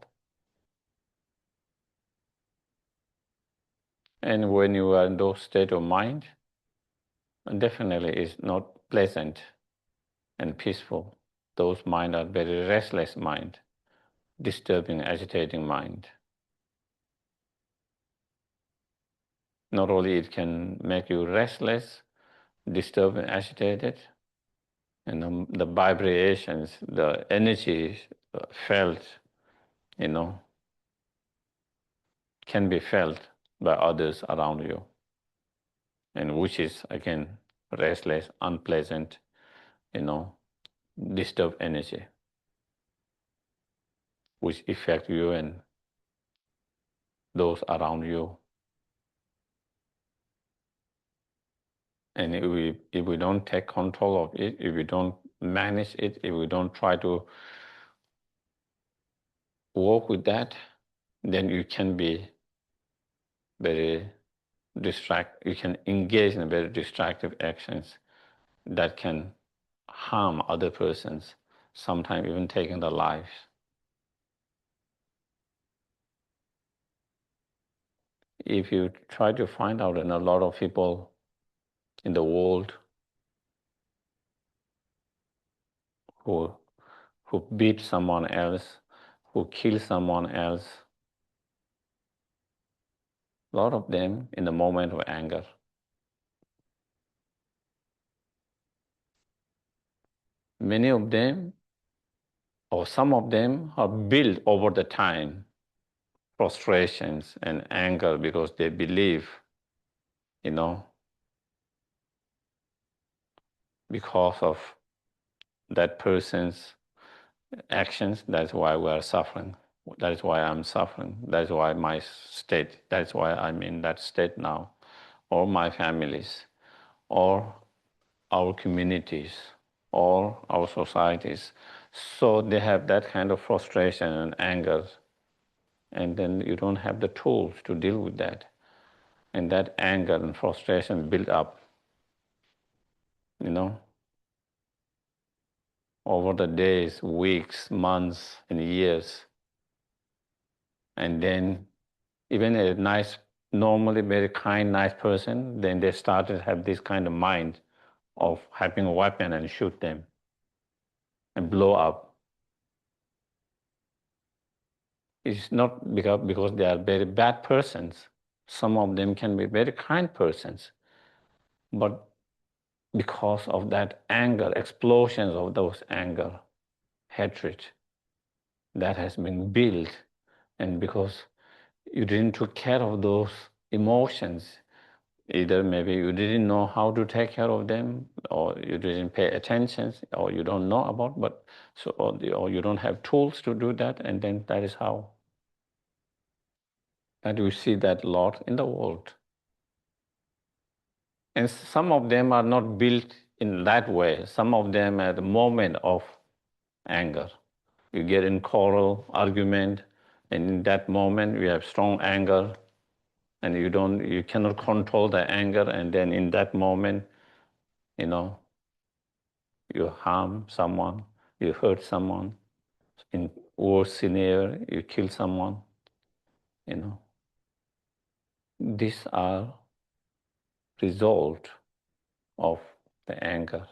And when you are in those state of mind, definitely it's not pleasant and peaceful. Those mind are very restless mind, disturbing, agitating mind. Not only it can make you restless, disturbed and agitated, and the vibrations, the energy felt, can be felt by others around you, and which is again restless, unpleasant, disturbed energy, which affect you and those around you. And if we don't take control of it, if we don't manage it, if we don't try to work with that, then you can be very you can engage in very destructive actions that can harm other persons, sometimes even taking their lives. If you try to find out, and a lot of people in the world who beat someone else, who kill someone else, a lot of them in the moment of anger. Many of them, or some of them, are built over the time frustrations and anger because they believe, because of that person's actions, that's why we are suffering. That is why I'm suffering. That's why my state, that's why I'm in that state now, or my families, or our communities, or our societies. So they have that kind of frustration and anger, and then you don't have the tools to deal with that. And that anger and frustration build up, over the days, weeks, months, and years. And then even a nice, normally very kind, nice person, then they started to have this kind of mind of having a weapon and shoot them and blow up. It's not because they are very bad persons. Some of them can be very kind persons. But because of that anger, explosions of those anger, hatred, that has been built, and because you didn't take care of those emotions, either maybe you didn't know how to take care of them, or you didn't pay attention, or you don't know about, or you don't have tools to do that, and then that is how. And we see that a lot in the world. And some of them are not built in that way. Some of them at the moment of anger. You get in quarrel, argument, and in that moment you have strong anger, and you cannot control the anger, and then in that moment, you harm someone, you hurt someone. In worst scenario, you kill someone. These are result of the anger,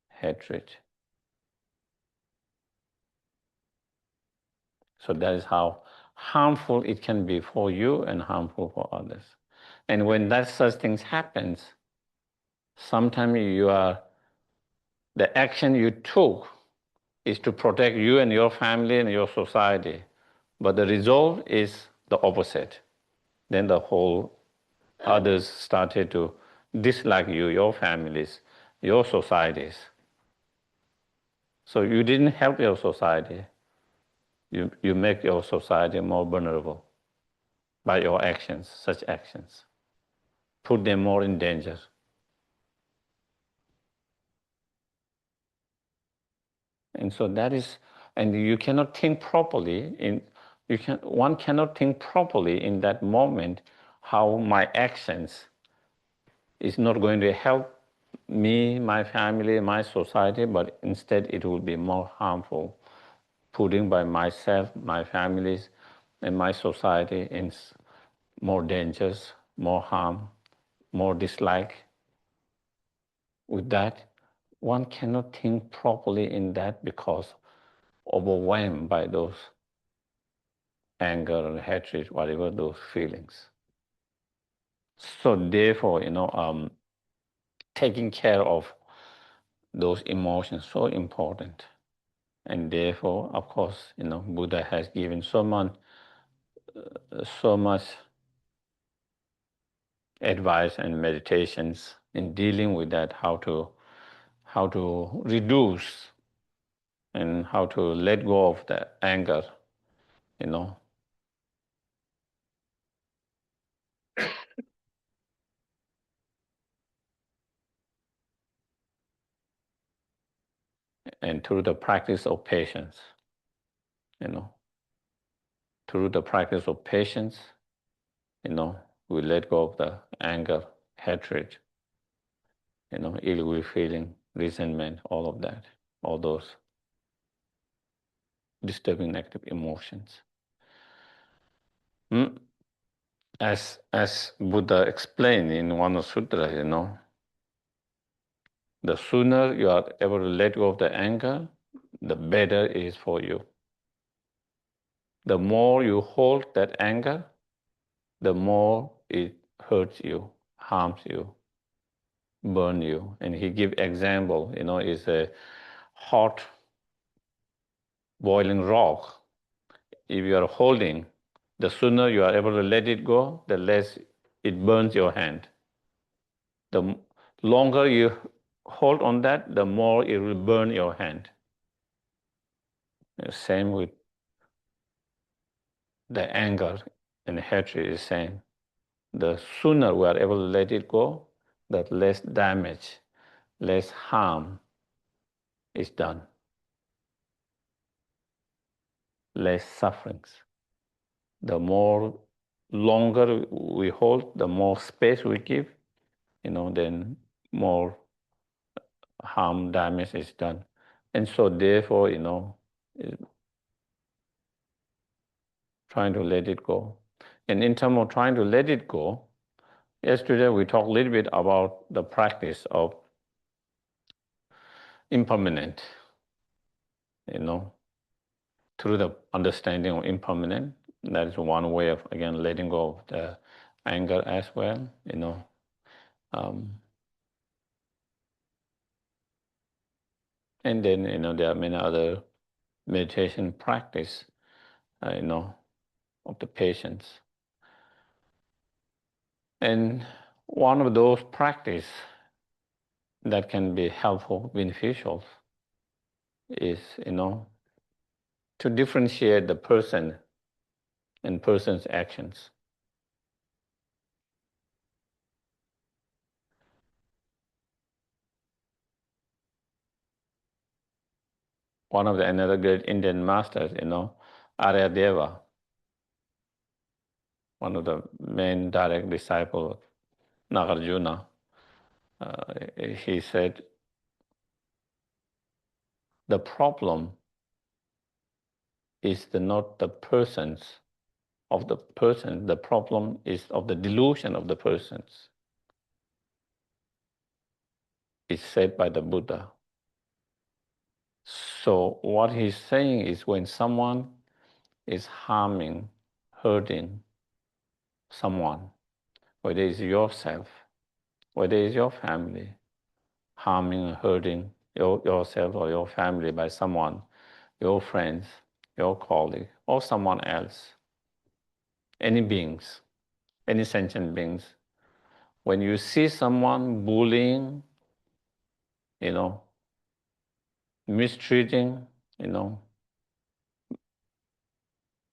hatred. So that is how harmful it can be for you and harmful for others. And when that such things happens, sometimes the action you took is to protect you and your family and your society, but the result is the opposite. Then the whole others started to dislike you, your families, your societies. So you didn't help your society. You make your society more vulnerable by your actions, such actions. Put them more in danger. And so that is, and you cannot think properly one cannot think properly in that moment how my actions is not going to help me, my family, my society, but instead it will be more harmful, putting by myself, my families, and my society in more dangers, more harm, more dislike. With that, one cannot think properly in that because overwhelmed by those anger and hatred, whatever those feelings. So therefore, taking care of those emotions so important. And therefore, of course, Buddha has given so much advice and meditations in dealing with that, how to reduce and how to let go of the anger, you know. And through the practice of patience, you know, through the practice of patience, we let go of the anger, hatred, ill will feeling, resentment, all of that, all those disturbing negative emotions. As Buddha explained in one of the sutras, the sooner you are able to let go of the anger, the better it is for you. The more you hold that anger, the more it hurts you, harms you, burn you. And he give example, is a hot boiling rock. If you are holding, the sooner you are able to let it go, the less it burns your hand. The longer you hold on that, the more it will burn your hand. Same with the anger and hatred is same. The sooner we are able to let it go, the less damage, less harm is done, less sufferings. The more longer we hold, the more space we give, then more harm, damage is done. And so therefore, trying to let it go. And in terms of trying to let it go, yesterday we talked a little bit about the practice of impermanent, through the understanding of impermanent. That is one way of, again, letting go of the anger as well, and then, there are many other meditation practice, of the patience. And one of those practice that can be helpful, beneficial, is, to differentiate the person and person's actions. One of another great Indian masters, Aryadeva, one of the main direct disciples of Nagarjuna, he said, the problem is not the persons of the person, the problem is of the delusion of the persons. It's said by the Buddha. So what he's saying is when someone is harming, hurting someone, whether it's yourself, whether it's your family, harming or hurting yourself or your family by someone, your friends, your colleague, or someone else, any beings, any sentient beings. When you see someone bullying, mistreating,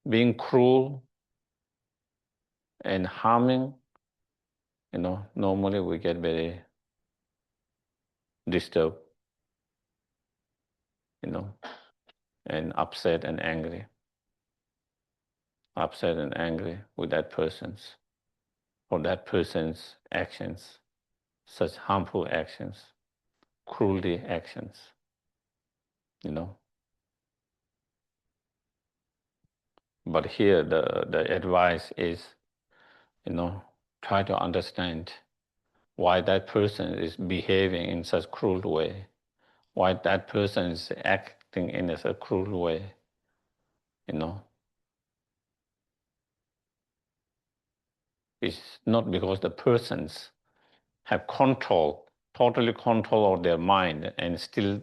being cruel and harming, normally we get very disturbed, and upset and angry with that person's or that person's actions, such harmful actions, cruelty actions, you know. But here the advice is, try to understand why that person is behaving in such cruel way, why that person is acting in such a cruel way, you know. It's not because the persons have totally control of their mind, and still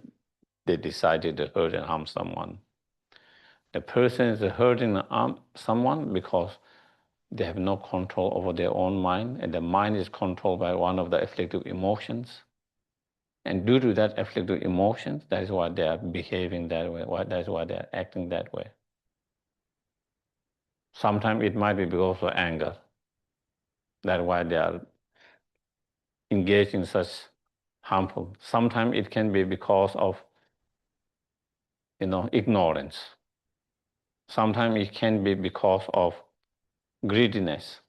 they decided to hurt and harm someone. The person is hurting someone because they have no control over their own mind, and the mind is controlled by one of the afflictive emotions. And due to that afflictive emotions, that is why they are behaving that way, that is why they are acting that way. Sometimes it might be because of anger. That's why they are engaged in such harmful. Sometimes it can be because of ignorance. Sometimes it can be because of greediness.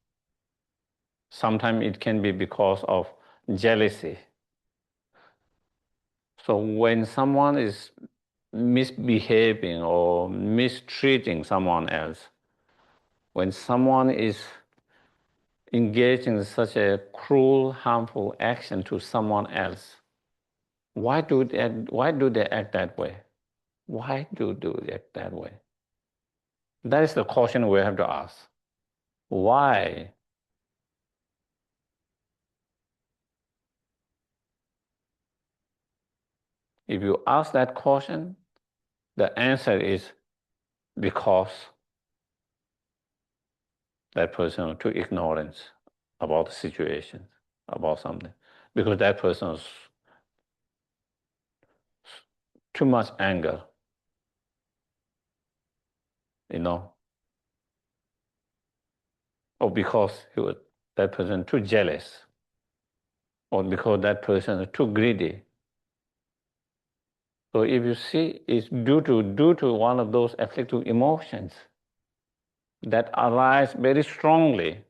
Sometimes it can be because of jealousy. So when someone is misbehaving or mistreating someone else, when someone is engaged in such a cruel, harmful action to someone else, why do they act that way? Why do they act that way? That is the question we have to ask. Why? If you ask that question, the answer is because that person took ignorance about the situation, about something. Because that person is too much anger, or because that person too jealous, or because that person is too greedy. So if you see, it's due to one of those afflictive emotions that arise very strongly,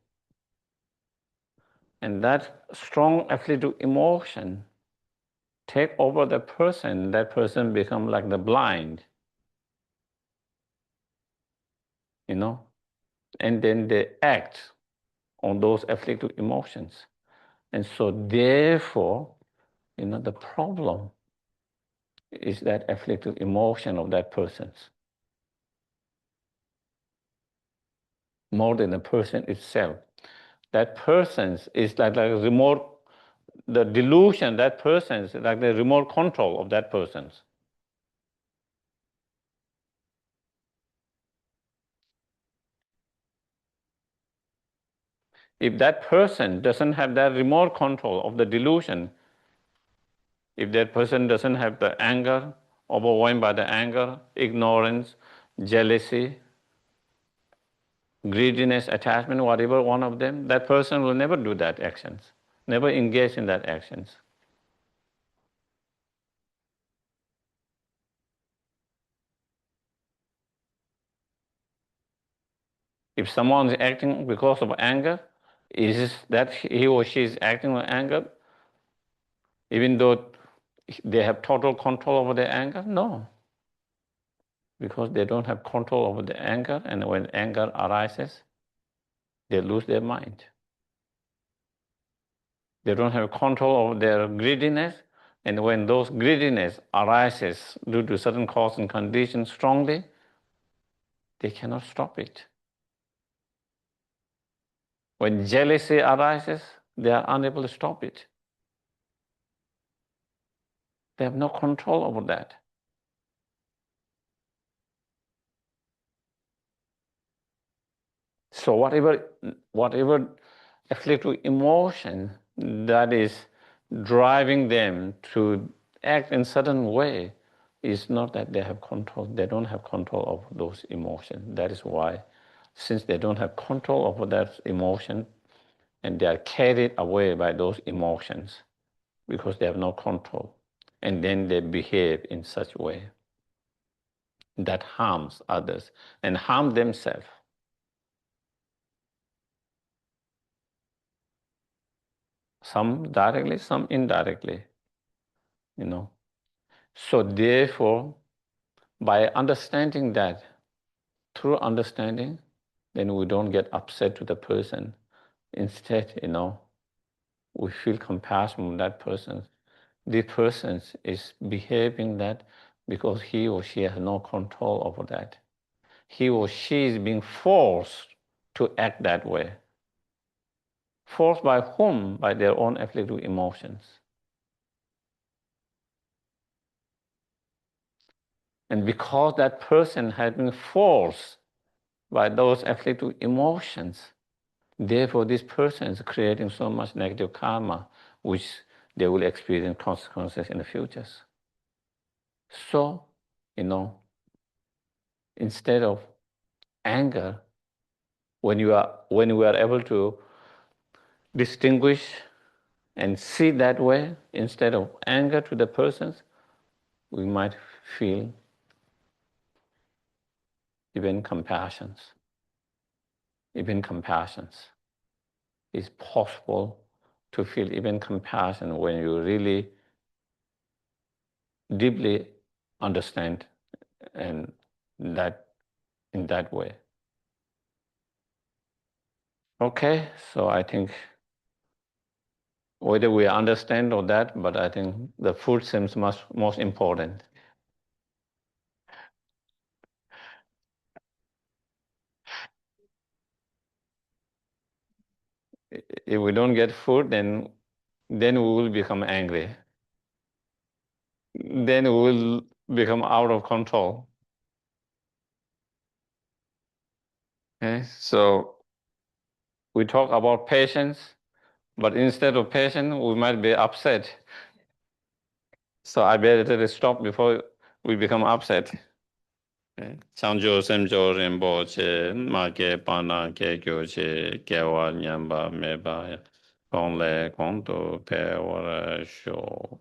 and that strong afflictive emotion take over the person. That person become like the blind, and then they act on those afflictive emotions. And so therefore, the problem is that afflictive emotion of that person's more than the person itself. That person's is like a remote, the delusion, that person's like the remote control of that person's. If that person doesn't have that remote control of the delusion, if that person doesn't have the anger, overwhelmed by the anger, ignorance, jealousy, greediness, attachment, whatever one of them, that person will never do that actions, never engage in that actions. If someone is acting because of anger, is it that he or she is acting with anger, even though they have total control over their anger? No. Because they don't have control over the anger, and when anger arises, they lose their mind. They don't have control over their greediness, and when those greediness arises due to certain cause and conditions strongly, they cannot stop it. When jealousy arises, they are unable to stop it. They have no control over that. So whatever afflictive emotion that is driving them to act in certain way is not that they have control. They don't have control over those emotions. That is why, since they don't have control over that emotion, and they are carried away by those emotions because they have no control, and then they behave in such way. that harms others and harm themselves. Some directly, some indirectly, you know. So therefore, by understanding that, through understanding, then we don't get upset to the person. Instead, we feel compassion with that person. The person is behaving that because he or she has no control over that. He or she is being forced to act that way. Forced by whom? By their own afflictive emotions. And because that person has been forced by those afflictive emotions, therefore this person is creating so much negative karma, which they will experience consequences in the future. So, instead of anger, when we are able to distinguish and see that way, instead of anger to the persons, we might feel even compassions. Even compassions. It's possible to feel even compassion when you really deeply understand and that in that way. Okay, so I think whether we understand or that, but I think the food seems most important. If we don't get food, then we will become angry. Then we will become out of control. Okay, so we talk about patience, but instead of patience, we might be upset. So I better stop before we become upset. Changjo semjo rinpoche, ma ke pana ke kyo che, ke wa nyamba me ba, kong le kong to pe wa sho.